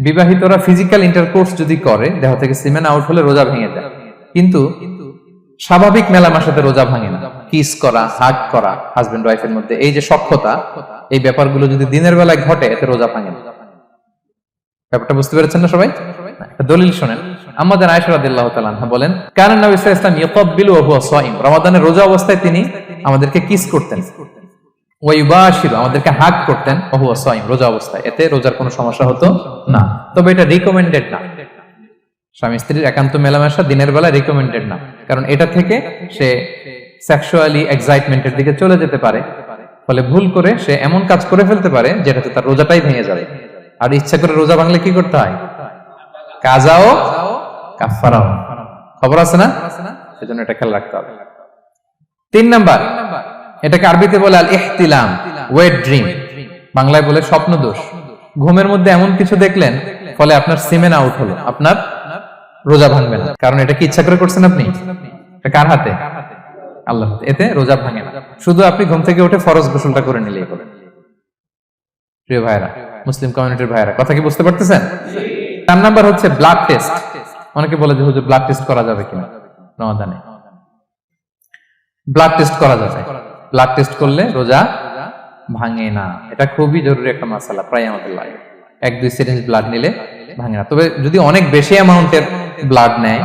বিবাহিতরা ফিজিক্যাল ইন্টারকোর্স যদি করে, দেহ থেকে সিমেন আউট হলে রোজা ভেঙে যায়, কিন্তু স্বাভাবিক মেলামেশাতে রোজা ভাঙে না। কিস করা, হাগ করা হাজবেন্ড ওয়াইফের মধ্যে, এই যে সখ্যতা, এই ব্যাপারগুলো যদি দিনের বেলায় ঘটে, এতে রোজা ভাঙে না। ব্যাপারটা বুঝতে পেরেছেন না সবাই? একটা দলিল শুনেন। আমাদের আয়েশা রাদিয়াল্লাহু তাআলা আনহা বলেন, কানা নবী সাল্লাল্লাহু আলাইহি ওয়াসাল্লাম ইয়াকাব্বিলু ওয়া হুয়া সাইম, রমাদানের রোজা অবস্থায় তিনি আমাদেরকে কিস করতেন, ওয়া ইউবাশিরু, আমাদেরকে হাগ করতেন, ওয়া হুয়া সাইম, রোজা অবস্থায়। এতে রোজার কোনো সমস্যা হতো না। তবে এটা রিকমেন্ডেড না, স্বামী স্ত্রীর একান্ত মেলামেশা দিনের বেলা রিকমেন্ডেড না, কারণ এটা থেকে সে সেক্সুয়ালি এক্সাইটমেন্টের দিকে চলে যেতে পারে। ফলে ভুল করে সে এমন কাজ করে ফেলতে পারে যেটাতে তার রোজাটাই ভেঙে যাবে। আর ইচ্ছা করে রোজা ভাঙলে কি করতে হয়? কাজাও কাফারাও, খবর আছে না? সেজন্য এটা খেয়াল রাখতে হবে। 3 নাম্বার, এটাকে আরবিতে বলে আল ইহতিলাম, ওয়েট ড্রিম, বাংলায় বলে স্বপ্ন দোষ। ঘুমের মধ্যে এমন কিছু দেখলেন, ফলে আপনার সিমেন আউট হলো, আপনার রোজা ভাঙবে না। কারণ এটা কি ইচ্ছা করে করছেন আপনি? এটা কার হাতে? আল্লাহর হাতে। এতে রোজা ভাঙে না। শুধু আপনি ঘুম থেকে উঠে ফরজ গোসলটা করে নিলেই হবে। প্রিয় ভাইরা, মুসলিম কমিউনিটির ভাইরা, কথা কি বুঝতে পারতেছেন? 4 নাম্বার হচ্ছে ব্লাড টেস্ট। অনেকে বলে যে হুজুর ব্লাড টেস্ট করা যাবে কিনা রমাদানে। ব্লাড টেস্ট করা যাবে। ব্লাড টেস্ট করলে রোজা ভাঙে না। এটা খুবই জরুরি একটা মাসালা, প্রায় আমাদের লাগে। 1-2 সিরিঞ্জ ব্লাড নিলে ভাঙে না। তবে যদি অনেক বেশি অ্যামাউন্টের ব্লাড নেয়,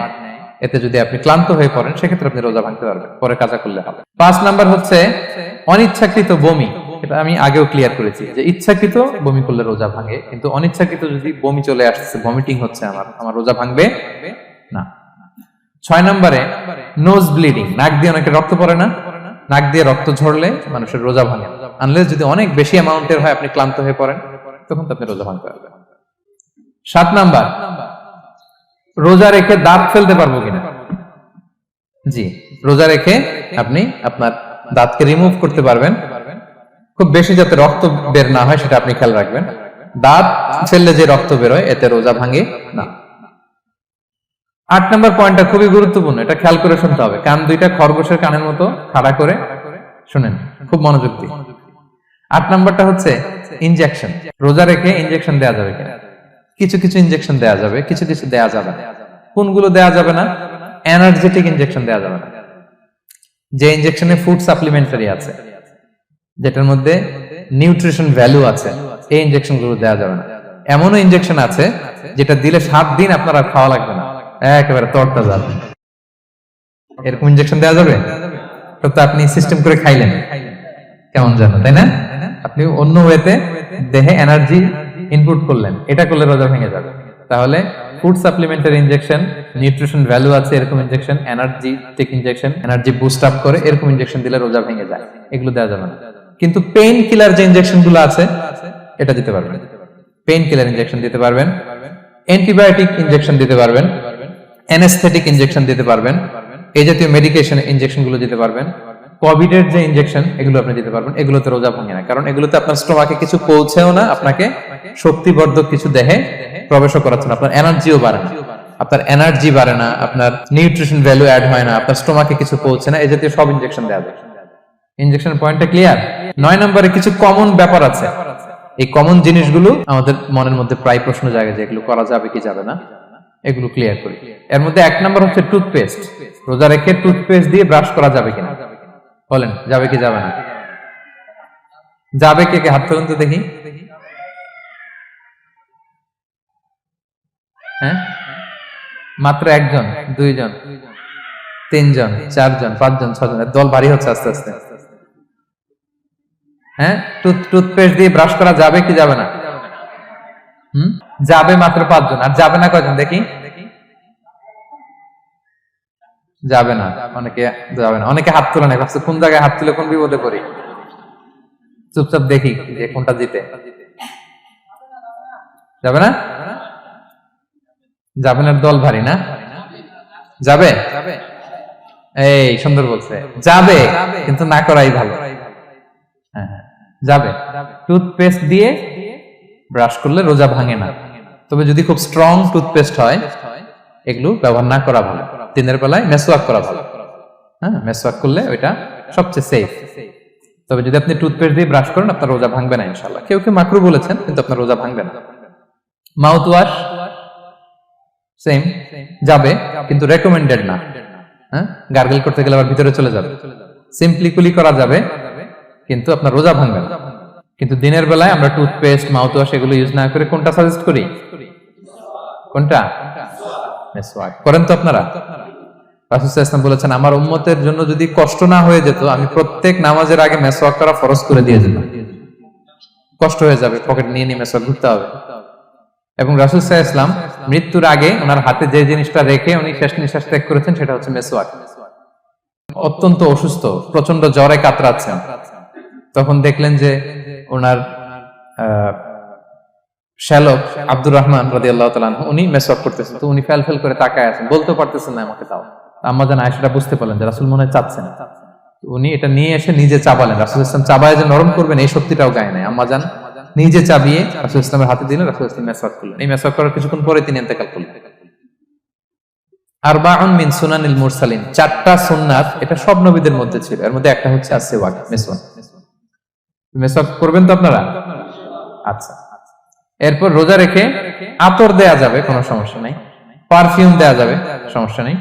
এতে যদি আপনি ক্লান্ত হয়ে পড়েন, সেক্ষেত্রে আপনি রোজা ভাঙতে পারবেন, পরে কাজা করলে হবে। 5 নাম্বার হচ্ছে অনিচ্ছাকৃত বমি। এটা আমি আগেও ক্লিয়ার করেছি যে ইচ্ছাকৃত বমি করলে রোজা ভাঙে, কিন্তু অনিচ্ছাকৃত যদি বমি চলে আসছে, ভমিটিং হচ্ছে, আমার রোজা ভাঙবে না। 6 নম্বরে নোজ ব্লিডিং, নাক দিয়ে অনেকে রক্ত পড়ে না, নাক দিয়ে রক্ত ঝরলে মানুষের রোজা ভাঙে, আনলেস যদি অনেক বেশি অ্যামাউন্টের হয়, আপনি ক্লান্ত হয়ে পড়েন, তখন তো আপনি রোজা ভাঙতে পারবেন। 7 নাম্বার, রোজা রেখে দাঁত ফেলতে পারবো কিনা। জি, রোজা রেখে আপনি আপনার দাঁতকে রিমুভ করতে পারবেন, খুব বেশি যাতে রক্ত বের না হয় সেটা আপনি খেয়াল রাখবেন। দাঁত ফেললে যে রক্ত বের হয়, এতে রোজা ভাঙে না। 8 নম্বর পয়েন্টটা খুবই গুরুত্বপূর্ণ, এটা খেয়াল করে শুনতে হবে। কান দুইটা খরগোশের কানের মতো খাড়া করে শুনেন, খুব মনোযোগ দিয়ে। 8 নম্বরটা হচ্ছে ইনজেকশন। রোজা রেখে ইনজেকশন দেওয়া যাবে কিনা। কিছু কিছু ইনজেকশন দেওয়া যাবে, কিছু কিছু দেওয়া যাবে না। কোনগুলো দেওয়া যাবে না? এনার্জেটিক ইনজেকশন দেওয়া যাবে না। যে ইনজেকশনে ফুড সাপ্লিমেন্টারি আছে, যেটার মধ্যে নিউট্রিশন ভ্যালু আছে, এই ইনজেকশন গুলো দেওয়া যাবে না। এমনও ইনজেকশন আছে যেটা দিলে 7 দিন আপনার আর খাওয়া লাগবে না, একেবারে তরতা যাবে। এরকম ইনজেকশন দেওয়া যাবে? তো আপনি সিস্টেম করে খাইলেন কেমন জানো, তাই না? আপনি অন্য ওয়েতে দেহে এনার্জি ইনপুট করলেন, এটা করলে রোজা ভেঙে যাবে। তাহলে ফুড সাপ্লিমেন্টের ইনজেকশন, নিউট্রিশন ভ্যালু আছে এরকম injection, energy tech injection, energy boost up করে এরকম ইনজেকশন দিলে রোজা ভেঙে যায়, এগুলো দেওয়া যাবে না। কিন্তু পেইন কিলার যে ইনজেকশন গুলো আছে এটা দিতে পারবেন, পেইন কিলার ইনজেকশন দিতে পারবেন, অ্যান্টিবায়োটিক ইনজেকশন দিতে পারবেন, অ্যানেস্থেটিক ইনজেকশন দিতে পারবেন, এই জাতীয় মেডিকেশন ইনজেকশন গুলো দিতে পারবেন, কোভিড এর যে ইনজেকশন এগুলো আপনি দিতে পারবেন। এগুলোতে রোজা ভাঙে না, কারণ এগুলোতে আপনার স্টোমাকে কিছু পৌঁছেও না, আপনাকে শক্তিবর্ধক কিছু দেহে প্রবেশও করাচ্ছে না, আপনার এনার্জিও বাড়ে না, আপনার এনার্জি বাড়ে না, আপনার নিউট্রিশন ভ্যালু অ্যাড হয় না, আপনার স্টোমাকে কিছু পৌঁছে না, এই জাতীয় সব ইনজেকশন দেওয়া যায়। ইনজেকশন পয়েন্টটা ক্লিয়ার? 9 নম্বরে কিছু কমন ব্যাপার আছে, এই কমন জিনিসগুলো আমাদের মনের মধ্যে প্রায় প্রশ্ন জাগে যে এগুলো করা যাবে কি যাবে না, এগুলো ক্লিয়ার করি। এর মধ্যে 1 নম্বর হচ্ছে টুথপেস্ট। রোজা রেখে টুথপেস্ট দিয়ে ব্রাশ করা যাবে কিনা, বলেন যাবে কি যাবে না? যাবে, কে কে হাত তুলুন তো দেখি। হ্যাঁ, মাত্র 1 জন, 2 জন, 3 জন, 4 জন, 5 জন, 6 জন, দল ভারী হচ্ছে আস্তে আস্তে। হ্যাঁ, টুথপেস্ট দিয়ে ব্রাশ করা যাবে কি যাবে না? যাবে মাত্র 5 জন, আর যাবে না কয়জন দেখি? যাবে না, অনেকে যাবে না, অনেকে হাত তুলে নেই, ভাবছে কোন জায়গায় হাত তুলে কোন বিপদে পড়ি। চুপচাপ দেখি যে কোনটা জিতে। যাবে না, যাবে না, দল ভারী না? যাবে, এই সুন্দর বলছে, যাবে কিন্তু না করাই ভালো। হ্যাঁ, যাবে। টুথপেস্ট দিয়ে ব্রাশ করলে রোজা ভাঙে না, তবে যদি খুব স্ট্রং টুথপেস্ট হয় এগুলো ব্যবহার না করা ভালো। দিনের বেলায় মেসওয়াক করা ভালো। হ্যাঁ, মেসওয়াক করলে ওইটা সবচেয়ে সেফ। তবে যদি আপনি টুথপেস্ট দিয়ে ব্রাশ করেন আপনার রোজা ভাঙবে না ইনশাআল্লাহ। কেউ কেউ মাকরু বলেছেন, কিন্তু আপনার রোজা ভাঙবে না। মাউথ ওয়াশ সেম, যাবে কিন্তু রেকমেন্ডেড না। হ্যাঁ, গার্গল করতে গেলে আবার ভিতরে চলে যাবে। সিম্পলি কুলি করা যাবে কিন্তু আপনার রোজা ভাঙবে না। কিন্তু দিনের বেলায় আমরা টুথপেস্ট, মাউথ ওয়াশ এগুলো ইউজ না করে কোনটা সাজেস্ট করি? কোনটা? মেসওয়াক করেন তো আপনারা? রাসূল সাল্লাল্লাহু আলাইহি ওয়াসাল্লাম বলেছেন, আমার উম্মতের জন্য যদি কষ্ট না হয়ে যেত আমি প্রত্যেক নামাজের আগে মেসওয়াক করা ফরজ করে দিয়ে যেতাম। কষ্ট হয়ে যাবে, পকেট নিয়ে নিয়ে মেসওয়াক ঘুরতে হবে। এবং রাসূল সাল্লাল্লাহু আলাইহি ওয়াসাল্লাম মৃত্যুর আগে ওনার হাতে যে জিনিসটা রেখে উনি শেষ নিঃশ্বাস ত্যাগ করেছেন সেটা হচ্ছে মেসওয়াক। অত্যন্ত অসুস্থ, প্রচন্ড জ্বরে কাতরাচ্ছেন, তখন দেখলেন যে ওনার শ্যালক আব্দুর রহমান রাদিয়াল্লাহু তাআলা আনহু উনি মেসওয়াক করতেছেন, তো উনি ফেল করে তাকায় আছেন, বলতে পারতেছেন না আমাকে তাও। আম্মা জান আয়েশা বুঝতে পারলেন যে রাসূল মনে হয় চাচ্ছেন, উনি এটা নিয়ে এসে নিজে চাবালেন। রাসূল সাল্লাল্লাহু আলাইহি ওয়াসাল্লাম চাবায় যে নরম করবেন এই শক্তিটাও গায়ে নাই। আম্মা জান নিজে চাবিয়ে রাসূল সাল্লাল্লাহু আলাইহি ওয়াসাল্লামের হাতে দিলেন, রাসূল সাল্লাল্লাহু আলাইহি ওয়াসাল্লাম মেসওয়াক করলেন। এই মেসওয়াক করার কিছুক্ষণ পরে তিনি ইন্তেকাল করলেন। আরবাউন মিন সুনানিল মুরসালিন, 4টা সুন্নাত, এটা সব নবীদের মধ্যে ছিল, এর মধ্যে একটা হচ্ছে আসওয়াক, মেসওয়াক। মেসওয়াক করবেন তো আপনারা? আচ্ছা। এরপর রোজা রেখে আতর দেয়া যাবে, কোনো সমস্যা নাই। পারফিউম দেয়া যাবে, সমস্যা নেই।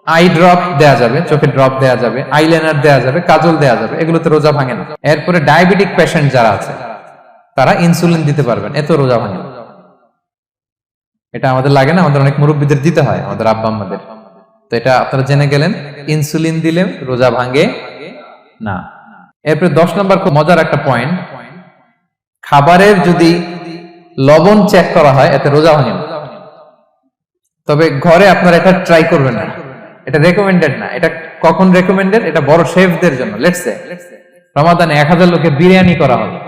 আই ড্রপ দেয়া যাবে, চোখে ড্রপ দেয়া যাবে, আইলাইনার দেয়া যাবে, কাজল দেয়া যাবে, এগুলোতে রোজা ভাঙে না। এরপরে ডায়াবেটিক পেশেন্ট যারা আছে তারা ইনসুলিন দিতে পারবেন, এত রোজা ভাঙে না। এটা আমাদের লাগে না, আমাদের অনেক মুরব্বীদের দিতে হয়, আমাদের আব্বা আম্মাদের। তো এটা আপনারা জেনে গেলেন, ইনসুলিন দিলে রোজা ভাঙে না। এরপরে 10 নম্বর খুব মজার একটা পয়েন্ট, খাবারের যদি লবণ চেক করা হয় এতে রোজা ভাঙে না। তবে ঘরে আপনারা এটা ট্রাই করবেন না, এটা রেকমেন্ডেড না। এটা কখন রেকমেন্ডেড? এটা বড় শেফদের জন্য। লেটস সে রমাদানে 1000 লোকে বিরিয়ানি করা হবে,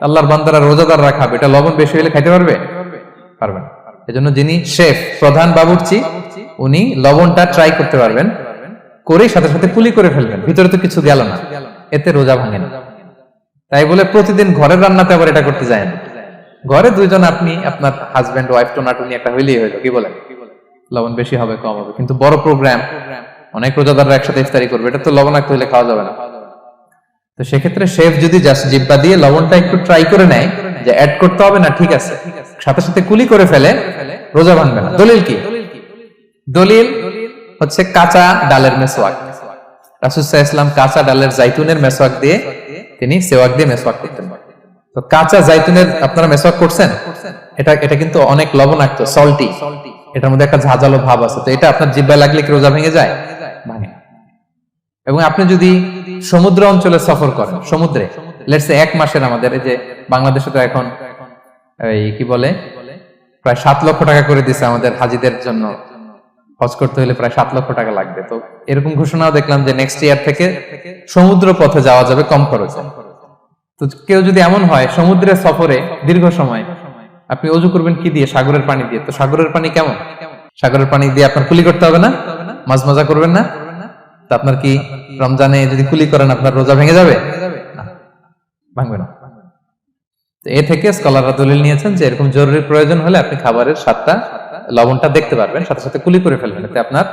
আল্লাহর বান্দারা রোজাদাররা খাবে, এটা লবণ বেশি হলে খাইতে পারবে? পারবে না। এজন্য যিনি শেফ, প্রধান বাবুর্চি, উনি লবণটা ট্রাই করতে পারবেন, করে সাথে সাথে কুলি করে ফেলবেন, ভিতরে তো কিছু গেল না, এতে রোজা ভাঙে না। তাই বলে প্রতিদিন ঘরের রান্নাতে আবার এটা করতে যায় না। ঘরে 2 জন, আপনি আপনার হাজবেন্ড ওয়াইফ টোনাটুনি একটা হইলেই হইলো, কি বলেন? লবণ বেশি হবে কম হবে, কিন্তু বড় প্রোগ্রাম, অনেক রোজাদাররা একসাথে ইফতারি করবে, এটা তো লবণাক্ত হইলে খাওয়া যাবে না। তো সেক্ষেত্রে শেফ যদি জাস্ট জিহ্বা দিয়ে লবণটা একটু ট্রাই করে নেয় যে অ্যাড করতে হবে না, ঠিক আছে, সাথে সাথে কুলি করে ফেলে, রোজা ভাঙবে না। দলিল কি? দলিল হচ্ছে কাঁচা ডালের মেসওয়াক। রাসূল সাল্লাল্লাহু আলাইহি ওয়াসাল্লাম কাঁচা ডালের জাইতুনের মেসওয়াক দিয়ে তিনি সেওয়াক দিয়ে মেসওয়াক করতেন। তো কাঁচা জাইতুনের আপনারা মেসওয়াক করছেন, এটা কিন্তু অনেক লবণাক্ত, সল্টি, এটার মধ্যে একটা ঝাঁঝালো ভাব আছে। তো এটা আপনার জিহ্বায় লাগলে কি রোজা ভেঙে যায়? ভাঙে। এবং আপনি যদি সমুদ্র অঞ্চলে সফর করেন, সমুদ্রে লেটস সে 1 মাসের, আমাদের এই যে বাংলাদেশে তো এখন এই কি বলে প্রায় 7 লক্ষ টাকা করে দিছে আমাদের হাজিদের জন্য, হজ করতে হলে প্রায় 7 লক্ষ টাকা লাগবে। তো এরকম ঘোষণাও দেখলাম যে নেক্সট ইয়ার থেকে সমুদ্র পথে যাওয়া যাবে কম খরচে। তো কেউ যদি এমন হয় সমুদ্রের সফরে দীর্ঘ সময়, আপনি অজু করবেন কি দিয়ে? সাগরের পানি দিয়ে। তো সাগরের পানি কেমন? সাগরের পানি দিয়ে আপনার কুলি করতে হবে না, মাছ মাজা করবেন না? তো আপনার কি রমজানে যদি কুলি করেন আপনার রোজা ভেঙে যাবে? না, ভাঙবে না। তো এ থেকে স্কলাররা দলিল নিয়েছেন যে এরকম জরুরি প্রয়োজন হলে আপনি খাবারের স্বাদটা, লবণটা দেখতে পারবেন, সাথে সাথে কুলি করে ফেলবেন, এতে আপনার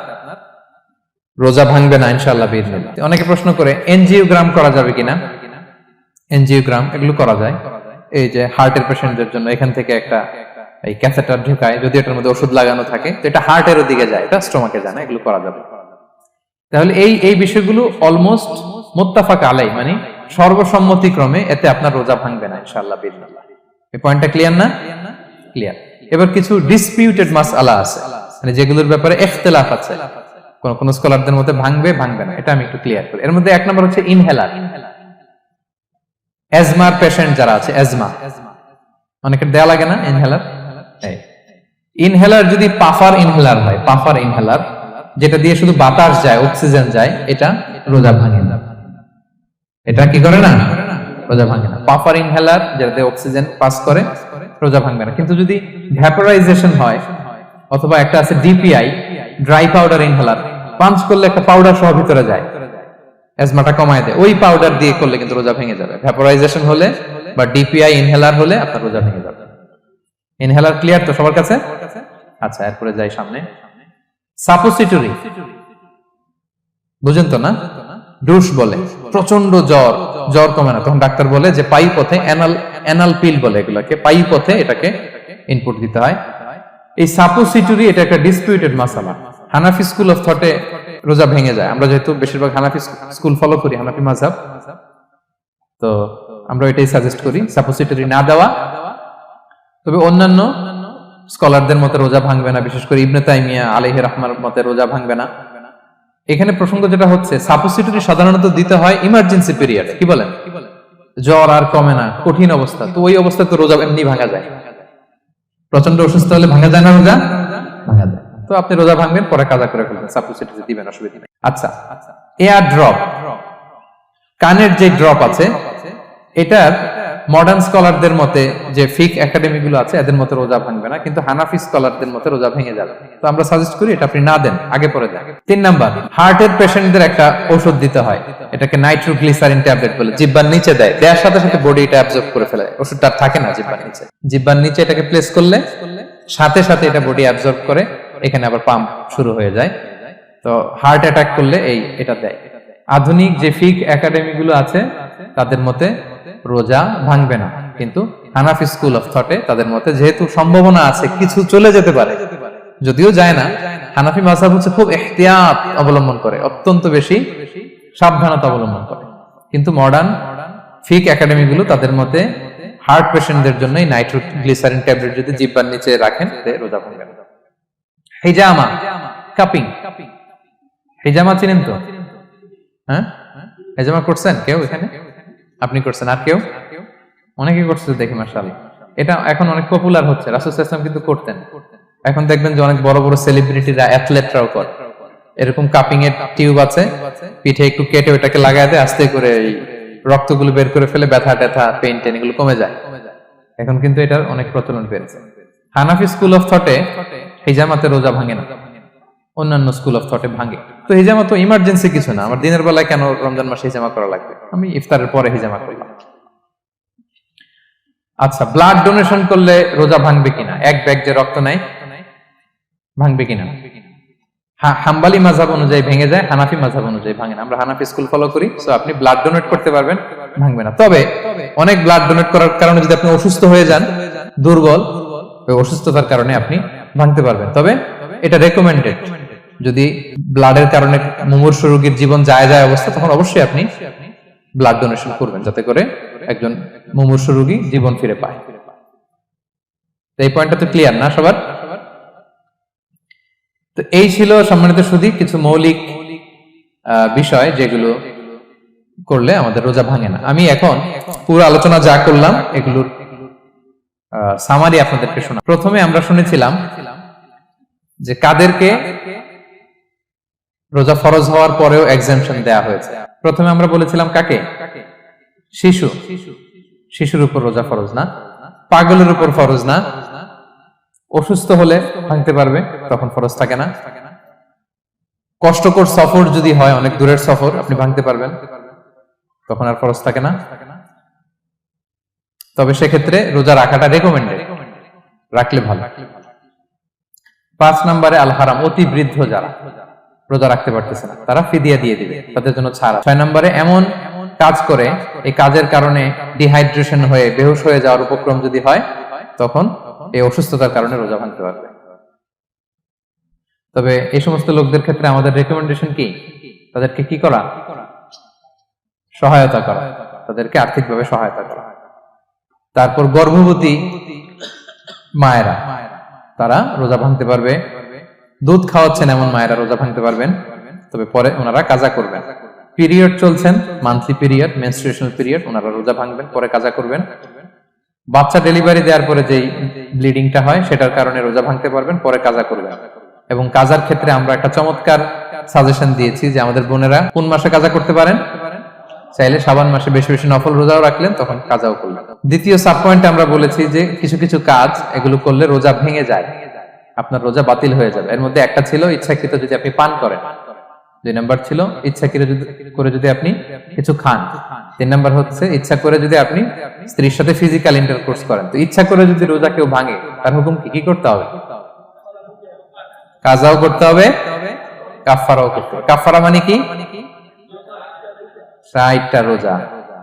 রোজা ভাঙবে না ইনশাআল্লাহ বিইজনিল্লাহ। অনেকে প্রশ্ন করে এনজিওগ্রাম করা যাবে কিনা? এনজিওগ্রাম এগুলো করা যায়। এই যে হার্টের পেশেন্টদের জন্য এখান থেকে একটা এই ক্যাথেটার ঢুকায়, যদি এটার মধ্যে ওষুধ লাগানো থাকে তো এটা হার্টের দিকে যায়, এটা স্টোমাকে যায় না, এগুলো করা যাবে। তাহলে এই বিষয়গুলো অলমোস্ট মুত্তাফাক আলাই, মানে সর্বসম্মতিক্রমে এতে আপনার রোজা ভাঙবে না ইনশাআল্লাহ বিইজনিল্লাহ। এই পয়েন্টটা ক্লিয়ার না? ক্লিয়ার। এবার কিছু ডিসপিউটেড মাসআলা আছে, মানে যেগুলোর ব্যাপারে ইখতিলাফ আছে, কোন স্কলারদের মধ্যে ভাঙবে ভাঙবে না, এটা আমি একটু ক্লিয়ার করি। এর মধ্যে এক নম্বর হচ্ছে ইনহেলার। অ্যাজমার পেশেন্ট যারা আছে, অ্যাজমা অনেকের দেয়া লাগে না ইনহেলার। ইনহেলার যদি পাফার ইনহেলার হয়, পাফার ইনহেলার যেটা দিয়ে শুধু বাতাস যায়, অক্সিজেন যায়, এটা রোজা ভাঙে না। এটা কি করে না? রোজা ভাঙে না। পাফার ইনহেলার যেটা দিয়ে অক্সিজেন পাস করে, রোজা ভাঙবে না। কিন্তু যদি ভ্যাপোরাইজেশন হয়, অথবা একটা আছে DPI, dry powder inhaler, punch করলে একটা পাউডার সহ ভিতরে যায়, অ্যাজমাটা কমায় দেয়, ওই পাউডার দিয়ে করলে কিন্তু রোজা ভেঙে যাবে। ভ্যাপোরাইজেশন হলে বা ডিপিআই ইনহেলার হলে আপনার রোজা ভেঙে যাবে। ইনহেলার ক্লিয়ার তো সবার কাছে? আচ্ছা, এরপরে যাই সামনে। সাপোসিটরি বুঝেন তো না? ডুশ বলে, প্রচন্ড জ্বর কমে না, তখন ডাক্তার বলে যে পাই পথে অ্যানাল পিল বলে এগুলোকে, পাই পথে এটাকে ইনপুট দিতে হয়। এই সাপোসিটরি এটা একটা ডিসপিউটেড মাসালা। হানাফি স্কুল অফ থটে রোজা ভেঙে যায়। আমরা যেহেতু বেশিরভাগ হানাফি স্কুল ফলো করি, হানাফি মাযহাব, তো আমরা এটাই সাজেস্ট করি সাপোসিটরি না দেওয়া। তবে অন্যান্য স্কলারদের মতে রোজা ভাঙবে না, বিশেষ করে ইবনে তাইমিয়া আলাইহি রাহমার মতে রোজা ভাঙবে না। এখানে প্রসঙ্গ যেটা হচ্ছে, সাপোসিটরি সাধারণত দিতে হয় ইমার্জেন্সি পিরিয়ডে। কি বলেন? জ্বর আর কমে না, কঠিন অবস্থা, তো ওই অবস্থায় তো রোজা এমনি ভাঙা যায়। প্রচন্ড অসুস্থ হলে ভাঙা যায় না রোজা? ভাঙা যায়। তো আপনি রোজা ভাঙবেন, পরে কাজা করে ফেলবেন, সাপোসিটরি দিবেন, অসুবিধা নেই। আচ্ছা, এয়ার ড্রপ, কানের যে ড্রপ আছে, এটার মডার্ন স্কলারদের মতে, যে ফিক একাডেমি গুলো আছে, এদের মতে রোজা ভাঙবে না, কিন্তু হানাফি স্কলারদের মতে রোজা ভেঙে যাবে। তো আমরা সাজেস্ট করি এটা আপনি না দেন, আগে পরে দেন। 3 নাম্বার, হার্টের পেশেন্টদের একটা ওষুধ দিতে হয়, এটাকে নাইট্রোগ্লিসারিন ট্যাবলেট বলে, জিহ্বার নিচে দেয়, দেওয়ার সাথে সাথে বডি এটা অ্যাবজর্ব করে ফেলে, ওষুধটা থাকে না জিহ্বার নিচে। জিহ্বার নিচে এটাকে প্লেস করলে সাথে সাথে এটা বডি অ্যাবজর্ব করে, এখানে আবার পাম্প শুরু হয়ে যায়। তো হার্ট অ্যাটাক করলে এটা দেয়। আধুনিক যে ফিক একাডেমি গুলো আছে তাদের মতে রোজা ভাঙবে না, কিন্তু হানাফি স্কুল অফ থটে তাদের মতে যেহেতু সম্ভাবনা আছে কিছু চলে যেতে পারে, যদিও যায় না, হানাফি মাযহাব হচ্ছে খুব ইহতিয়াত অবলম্বন করে, অত্যন্ত বেশি সাবধানতা অবলম্বন করে। কিন্তু মডার্ন ফিক একাডেমি গুলো তাদের মতে হার্ট পেশেন্টদের জন্য নাইট্রোগ্লিসারিন ট্যাবলেট যদি জিহ্বার নিচে রাখেন রোজা ভাঙবে না। হিজামা, কাপিং, হিজামা চিনেন তো? হ্যাঁ, হিজামা করছেন কেউ এখানে? আপনি করছেন, আর কেউ? অনেকে করছে দেখি, মাশাআল্লাহ। এটা এখন অনেক পপুলার হচ্ছে, রাসূল সাল্লাল্লাহু আলাইহি ওয়াসাল্লাম কিন্তু করতেন। এখন দেখবেন যে অনেক বড় বড় সেলিব্রিটিরা, অ্যাথলেটরাও করে। এরকম কাপিং এর টিউব আছে, পিঠে একটু কেটে ওটাকে লাগায় দেয়, আস্তে করে এই রক্তগুলো বের করে ফেলে, ব্যথা ট্যাথা, পেইন টেন এগুলো কমে যায়। এখন কিন্তু এটার অনেক প্রচলন বেড়েছে। হানাফি স্কুল অফ থটে হিজামাতে রোজা ভাঙে না, অন্যান্য স্কুল অফ থটে ভাঙে। তো হিজামা তো ইমার্জেন্সি কিছু না, আমার দিনের বেলায় কেন রমজান মাসে হিজামা করা লাগবে, আমি ইফতারের পরে হিজামা করলাম। আচ্ছা, ব্লাড ডোনেশন করলে রোজা ভাঙবে কিনা? এক ব্যাগ যে রক্ত নেয়, ভাঙবে কিনা? হাম্বলি মাযহাব অনুযায়ী ভেঙে যায়, হানাফি মাযহাব অনুযায়ী ভাঙে না। আমরা হানাফি স্কুল ফলো করি, সো আপনি ব্লাড ডোনেট করতে পারবেন, ভাঙবে না। তবে অনেক ব্লাড ডোনেট করার কারণে যদি আপনি অসুস্থ হয়ে যান, দুর্বল, ওই অসুস্থতার কারণে আপনি ভাঙতে পারবেন। তবে এটা রেকমেন্ডেড, যদি ব্লাডের কারণে মুমূর্ষু রোগীর জীবন যায় অবস্থা, তখন অবশ্যই আপনি ব্লাড ডোনেশন করবেন, যাতে করে একজন মুমূর্ষু রোগী জীবন ফিরে পায়। এই পয়েন্টটা তো ক্লিয়ার না সবার? তো এই ছিল সম্মানিত সুধী কিছু মৌলিক বিষয় যেগুলো করলে আমাদের রোজা ভাঙে না। আমি এখন পুরো আলোচনা যা করলাম এগুলোর সামারি আপনাদেরকে শোনা। প্রথমে আমরা শুনেছিলাম যে কাদেরকে রোজা ফরজ হওয়ার পরেও এক্সাম্পশন দেয়া হয়েছে। প্রথমে আমরা বলেছিলাম কাকে? শিশুর উপর রোজা ফরজ না, পাগলের উপর ফরজ না, অসুস্থ হলে ভাঙতে পারবে, তখন ফরজ থাকে না। কষ্টকর সফর যদি হয়, অনেক দূরের সফর, আপনি ভাঙতে পারবেন, তখন আর ফরজ থাকে না। তবে সেক্ষেত্রে রোজা রাখাটা রেকমেন্ডেড, রাখলে ভালো। 5 নম্বরে আল হারাম, অতি বৃদ্ধ যারা রোজা রাখতে পারতেছে না তারা ফিদিয়া দিয়ে দিবে, তাদের জন্য ছাড়। 6 নম্বরে এমন কাজ করে এই কাজের কারণে ডিহাইড্রেশন হয়ে বেহুশ হয়ে যাওয়ার উপক্রম যদি হয়, তখন এই অসুস্থতার কারণে রোজা ভাঙতে পারবে। তবে এই সমস্ত লোকদের ক্ষেত্রে আমাদের রেকমেন্ডেশন কি? তাদেরকে কি করা? সহায়তা করা, তাদেরকে আর্থিকভাবে সহায়তা করা। তারপর গর্ভবতী মায়েরা, তারা রোজা ভাঙতে পারবে। দুধ খাওয়াচ্ছেন এমন মায়েরা রোজা ভাঙতে পারবেন, তবে পরে ওনারা কাজা করবেন। পিরিয়ড চলছেন, মান্থলি পিরিয়ড, মেনস্ট্রুয়েশনাল পিরিয়ড, ওনারা রোজা ভাঙবেন, পরে কাজা করবেন। বাচ্চা ডেলিভারি দেওয়ার পরে যেই ব্লিডিংটা হয় সেটার কারণে রোজা ভাঙতে পারবেন, পরে কাজা করবেন। এবং কাজার ক্ষেত্রে আমরা একটা চমৎকার সাজেশন দিয়েছি যে আমাদের বোনেরা কোন মাসে কাজা করতে পারেন? চাইলে শাবান মাসে বেশি বেশি নফল রোজাও রাখলেন, তখন কাজাও করলেন। দ্বিতীয় সাব পয়েন্টে আমরা বলেছি যে কিছু কিছু কাজ এগুলো করলে রোজা ভেঙে যায়, আপনার রোজা বাতিল হয়ে যাবে। এর মধ্যে একটা ছিল ইচ্ছাকৃত যদি আপনি পান করেন, 2 নাম্বার ছিল ইচ্ছাকৃত করে যদি আপনি কিছু খান, 3 নাম্বার হচ্ছে ইচ্ছা করে যদি আপনি স্ত্রীর সাথে ফিজিক্যাল ইন্টারকোর্স করেন। তো ইচ্ছা করে যদি রোজা কেউ ভাঙে, তার হুকুম কি করতে হবে? কাজাও করতে হবে, কাফফারাও করতে হবে। কাফফারা মানে কি? 60টা রোজা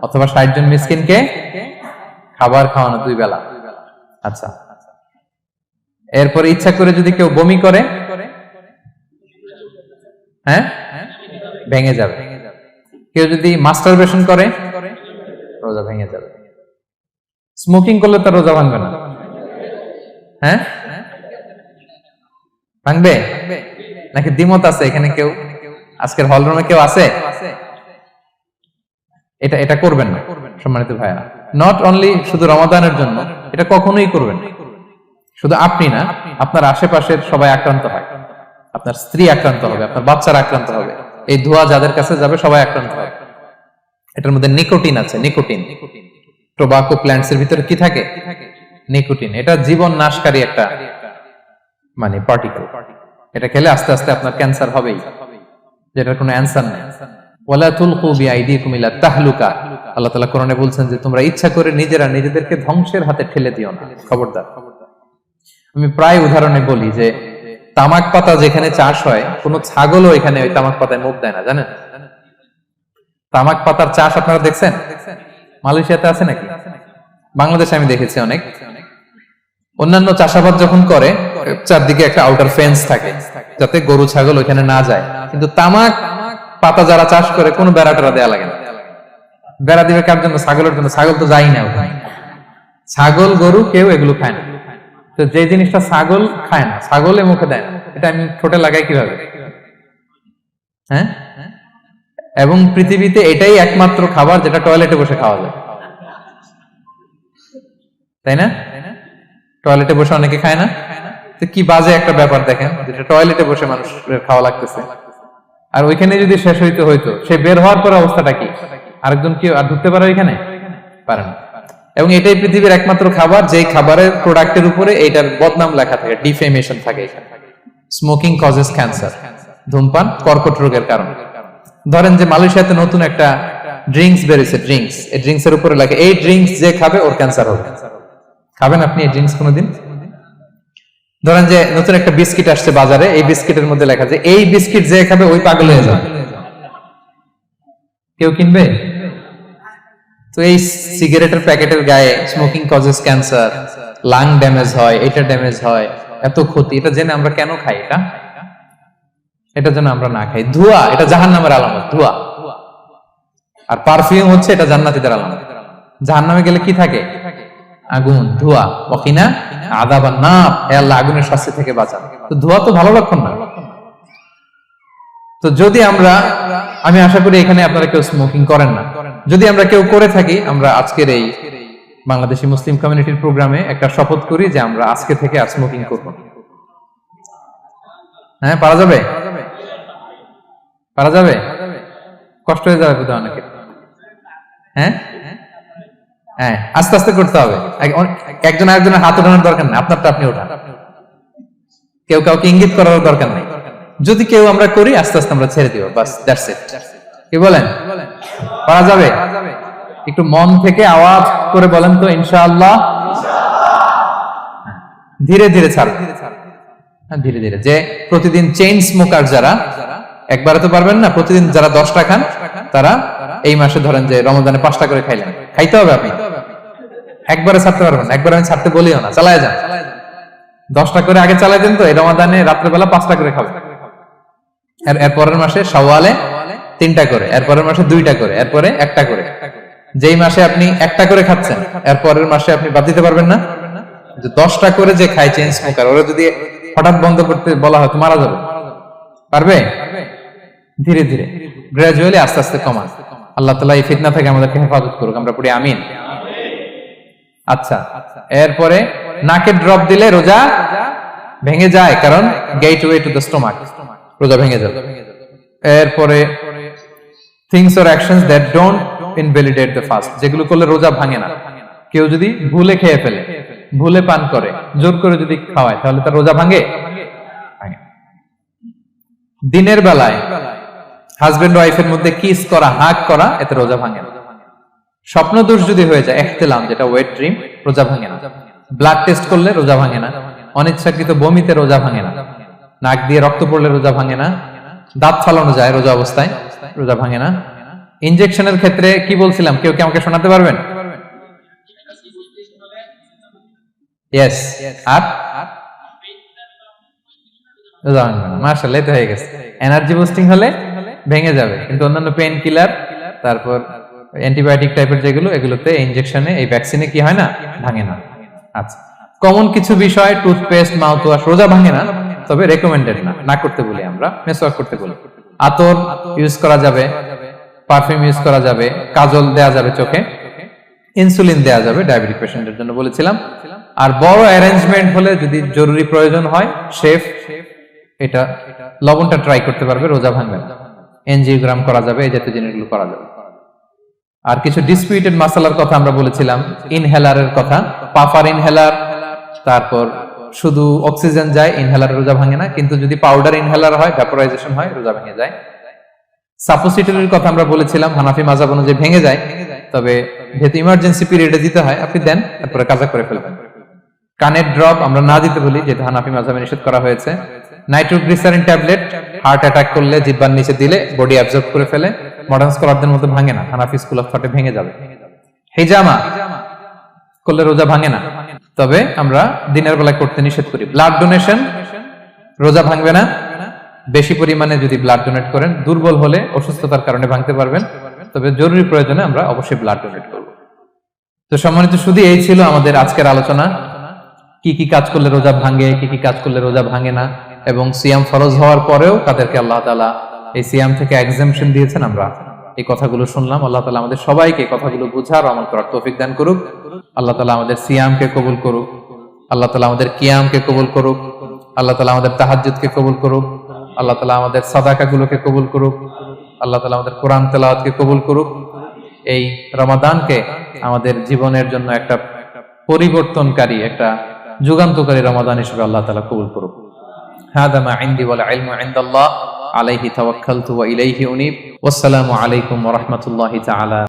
অথবা 60 জন মিসকিনকে খাবার খাওয়ানো 2 বেলা। আচ্ছা, এরপরে ইচ্ছা করে যদি কেউ বমি করে, হ্যাঁ, ভেঙে যাবে। কেউ যদি মাস্টারবেশন করে, রোজা ভেঙে যাবে। স্মোকিং করলে তার রোজা ভাঙবে না, হ্যাঁ, ভাঙবে নাকি দ্বিমত আছে এখানে? কেউ আজকের হল রুমে কেউ আছে? এটা করবেন না সম্মানিত ভাইরা। নট অনলি শুধু রমাদানের জন্য, এটা কখনোই করবেন না। শুধু আপনি না, আপনার আশেপাশের সবাই আক্রান্ত হয়, আপনার স্ত্রী আক্রান্ত হবে, আপনার বাচ্চারা আক্রান্ত হবে, এই ধোঁয়া যাদের কাছে যাবে সবাই আক্রান্ত হবে। এটার মধ্যে নিকোটিন আছে, নিকোটিন। টোবাকো প্ল্যান্টস এর ভিতরে কি থাকে? নিকোটিন। এটা জীবন নাশকারী একটা মানে পার্টিকেল। এটা খেলে আস্তে আস্তে আপনার ক্যান্সার হবেই, যেটার কোনো অ্যানসার নেই। ওয়ালা তুলকু বিআইদিকুম ইলা তাহলুকা, আল্লাহ তাআলা কোরআনে বলছেন যে তোমরা ইচ্ছা করে নিজেরা নিজেদেরকে ধ্বংসের হাতে ঠেলে দিও না, খবরদার। আমি প্রায় উদাহরণে বলি যে তামাক পাতা যেখানে চাষ হয়, কোন ছাগলও এখানে ওই তামাক পাতায় মুখ দেয় না, জানেন? তামাক পাতার চাষ আপনারা দেখছেন? মালয়েশিয়াতে আছে নাকি? বাংলাদেশে আমি দেখেছি অনেক। অন্যান্য চাষাবাদ যখন করে, চারদিকে একটা আউটার ফেন্স থাকে যাতে গরু ছাগল ওইখানে না যায়, কিন্তু তামাক পাতা যারা চাষ করে কোনো বেড়া টেরা দেয়া লাগে না। বেড়া দিবে কার জন্য? ছাগলের জন্য। ছাগল তো যাই না ওখানে। ছাগল গরু কেউ এগুলো খায় না। তো যে জিনিসটা ছাগল খায় না, ছাগলে মুখে দেয় না, এটা আমি ঠোঁটে লাগাই কিভাবে? হ্যাঁ, এবং পৃথিবীতে এটাই একমাত্র খাবার যেটা টয়লেটে বসে খাওয়া যায়, তাই না? টয়লেটে বসে অনেকে খায় না। তো কি বাজে একটা ব্যাপার দেখেন, যেটা টয়লেটে বসে মানুষের খাওয়া লাগতেছে, আর ওইখানে যদি শেষ হইতো সে বের হওয়ার পর অবস্থাটা কি? আরেকজন কি আর ঢুকতে পারে ওইখানে? পারে না। এবং এটাই পৃথিবীর একমাত্র খাবার যেই খাবারের প্রোডাক্টের উপরে এইটার বদনাম লেখা থাকে, ডিফেমেশন থাকে। স্মোকিং কজেস ক্যান্সার, ধূমপান কর্কট রোগের কারণ। ধরেন যে মালয়েশিয়াতে নতুন একটা ড্রিঙ্কস বেরিয়েছে, ড্রিঙ্কস, এই ড্রিঙ্কস এর উপরে লেখা এই ড্রিঙ্কস যে খাবে ওর ক্যান্সার হবে। খাবেন আপনি এই ড্রিঙ্কস কোনোদিন? ধরেন যে নতুন একটা বিস্কিট আসছে বাজারে, এই বিস্কিটের মধ্যে লেখা যে এই বিস্কিট যে খাবে ওই পাগল হয়ে যাবে। কেউ কিনবে? তো এই সিগারেটের প্যাকেটের গায়ে smoking causes cancer, lung damage হয়, এটা ড্যামেজ হয়, এত ক্ষতি, এটা জেনে আমরা কেন খাই? এটা যেন আমরা না খাই। ধোঁয়া, এটা জাহান্নামের আলামত, ধোঁয়া। আর পারফিউম হচ্ছে এটা জান্নাতীদের আলামত। জাহান্নামে গেলে কি থাকে? আগুন, ধোঁয়া। ওয়াকিনা আযাবান নার, হে আল্লাহ আগুনের শাস্তি থেকে বাঁচান। তো ধোঁয়া তো ভালো লক্ষণ না। তো যদি আমি আশা করি এখানে আপনারা কেউ স্মোকিং করেন না। যদি আমরা কেউ করে থাকি, আমরা আজকের এই বাংলাদেশি মুসলিম কমিউনিটির প্রোগ্রামে একটা শপথ করি যে আমরা আজকে থেকে আর স্মোকিং করব না। হ্যাঁ, পারা যাবে? পারা যাবে? কষ্ট হয়ে যাবে বোধহয় অনেকের। হ্যাঁ হ্যাঁ, আস্তে আস্তে করতে হবে। একজন আরেকজনের হাত ওঠানোর দরকার নেই, আপনারটা আপনি ওঠান। কেউ কাউকে ইঙ্গিত করার দরকার নেই। যদি কেউ আমরা করি, আস্তে আস্তে আমরা ছেড়ে দিব, বাস, দ্যাটস ইট। কি বলেন? পারা যাবে? একটু মন থেকে আওয়াজ করে বলেন তো, ইনশাআল্লাহ। ধীরে ধীরে ছাড়, ধীরে ধীরে। যে প্রতিদিন চেইন স্মোকার যারা, একবারে তো পারবেন না, প্রতিদিন যারা 10টা খান, তারা এই মাসে ধরেন যে রমজানে 5টা করে খাইলেন, খাইতে হবে আপনি। একবারে ছাড়তে পারবেন না, একবারে আমি ছাড়তে বলিও না, চালায় যান। 10টা করে আগে চালাই দেন তো, এই রমাদানে রাত্রেবেলা 5টা করে খাবেন। এরপরের মাসে শাওয়ালে 3টা করে, এরপরের মাসে 2টা করে, এরপরে 1টা করে। যেই মাসে আপনি 1টা করে খাচ্ছেন, এরপরের মাসে আপনি বাদ দিতে পারবেন না। যে 10টা করে যে খায় চেইন স্মোকার, ওরা যদি হঠাৎ বন্ধ করতে বলা হয় তো মারা যাবে। পারবে? ধীরে ধীরে, গ্রাজুয়ালি, আস্তে আস্তে কমান। আল্লাহ তাআলা এই ফিতনা থেকে আমাদেরকে হেফাজত করুক, আমরা পড়ি আমিন। আচ্ছা, এরপরে নাকে ড্রপ দিলে রোজা ভেঙে যায়, কারণ গেটওয়ে টু দ্য স্টোমাক, রোজা ভেঙে যাবে। এরপরে things or actions that don't invalidate the fast, যেগুলো করলে রোজা ভাঙে না। কেউ যদি ভুলে খেয়ে ফেলে, ভুলে পান করে, জোর করে যদি খাওয়ায়, তাহলে তার রোজা ভাঙে? দিনের বেলায় হাজবেন্ড ওয়াইফের মধ্যে কিস করা, হাগ করা, এতে রোজা ভাঙে না। স্বপ্ন দোষ যদি হয়ে যায়, ইহতিলাম, যেটা ওয়েট ড্রিম, রোজা ভাঙে না। ব্লাড টেস্ট করলে রোজা ভাঙে না। অনিচ্ছাকৃত বমিতে রোজা ভাঙে না। নাক দিয়ে রক্ত পড়লে রোজা ভাঙে না। দাঁত ফালানো যায় রোজা অবস্থায়, রোজা ভাঙে না। ইনজেকশনের ক্ষেত্রে কি বলছিলাম, কেউ কি আমাকে শোনাতে পারবেন? ইয়েস, আর রোজা ভাঙবে না। মাশাআল্লাহ, এটা হয়ে গেছে। এনার্জি বুস্টিং হলে ভেঙে যাবে, কিন্তু অন্যান্য পেইন কিলার, তারপর অ্যান্টিবায়োটিক টাইপের যেগুলো, এগুলোতে, ইনজেকশনে, এই ভ্যাকসিনে কি হয় না, ভাঙে না। আচ্ছা, কমন কিছু বিষয়, টুথপেস্ট, মাউথ ওয়াশ, রোজা ভাঙে না, তবে রেকমেন্ডেড না, না করতে বলি আমরা। মেসওয়াক করতে বলি। আতর ইউজ করা যাবে, পারফিউম ইউজ করা যাবে, কাজল দেয়া যাবে চোখে, ইনসুলিন দেয়া যাবে ডায়াবেটিক পেশেন্টের জন্য বলেছিলাম। আর বড় অ্যারেঞ্জমেন্ট হলে, যদি জরুরি প্রয়োজন হয়, শেফ এটা লবণটা ট্রাই করতে পারবে, রোজা ভাঙবে না। এনজিওগ্রাম করা যাবে, এই জাতীয় জিনিসগুলো করা যাবে। আর কিছু ডিসপিউটেড মাসালার কথা আমরা বলেছিলাম, ইনহেলারের কথা, পাফার ইনহেলার, তারপর শুধু অক্সিজেন যায়, ইনহেলার রোজা ভাঙে না। কিন্তু যদি পাউডার ইনহেলার হয়, ভ্যাপোরাইজেশন হয়, রোজা ভেঙে যায়। সাপোসিটরির কথা আমরা বলেছিলাম, হানাফি মাযহাব অনুযায়ী ভেঙে যায়, তবে যেহেতু ইমার্জেন্সি পিরিয়ডে দিতে হয়, আপনি দেন, তারপরে কাজা করে ফেলবেন। কানের ড্রপ আমরা না দিতে বলি, যেটা হানাফি মাযহাবে নিষেধ করা হয়েছে। নাইট্রোগ্লিসারিন ট্যাবলেট হার্ট অ্যাটাক করলে জিহ্বার নিচে দিলে বডি অ্যাবজর্ব করে ফেলে, মডার্ন স্কলারদের মতো ভাঙে না, হানাফি স্কুল অফ থটে ভেঙে যাবে। হিজামা করলে রোজা ভাঙে না, তবে আমরা দিনের বেলায় করতে নিষেধ করি। ব্লাড ডোনেশন, রোজা ভাঙবে না। বেশি পরিমাণে যদি ব্লাড ডোনেট করেন, দুর্বল হলে, অসুস্থতার কারণে ভাঙতে পারবেন, তবে জরুরি প্রয়োজনে আমরা অবশ্যই ব্লাড ডোনেট করব। তো সম্মানিত সুধী, এই ছিল আমাদের আজকের আলোচনা। কি কি কাজ করলে রোজা ভাঙে, কি কি কাজ করলে রোজা ভাঙে না, এবং সিয়াম ফরজ হওয়ার পরেও কাদেরকে আল্লাহ তাআলা এই সিয়াম থেকে এক্সাম্পশন দিয়েছেন, আমরা এই কথাগুলো শুনলাম। আল্লাহ তাআলা আমাদের সবাইকে কথাগুলো বুঝার, আমল করার তৌফিক দান করুক। আল্লাহ তাআলা আমাদের সিয়ামকে কবুল করুক। আল্লাহ তাআলা আমাদের কিয়ামকে কবুল করুক। আল্লাহ তাআলা আমাদের তাহাজ্জুদকে কবুল করুক। আল্লাহ তাআলা আমাদের সাদাকাগুলোকে কবুল করুক। আল্লাহ তাআলা আমাদের কোরআন তেলাওয়াতকে কবুল করুক। এই রমাদানকে আমাদের জীবনের জন্য একটা পরিবর্তনকারী, একটা যুগান্তকারী রমাদান হিসেবে আল্লাহ তাআলা কবুল করুক। হাদা মা ইনদি ওয়াল ইলমু ইনদাল্লাহ, আলাইহি তাওয়াক্কালতু ওয়া ইলাইহি উনীব। ওয়াসসালামু আলাইকুম ওয়া রাহমাতুল্লাহি তাআলা।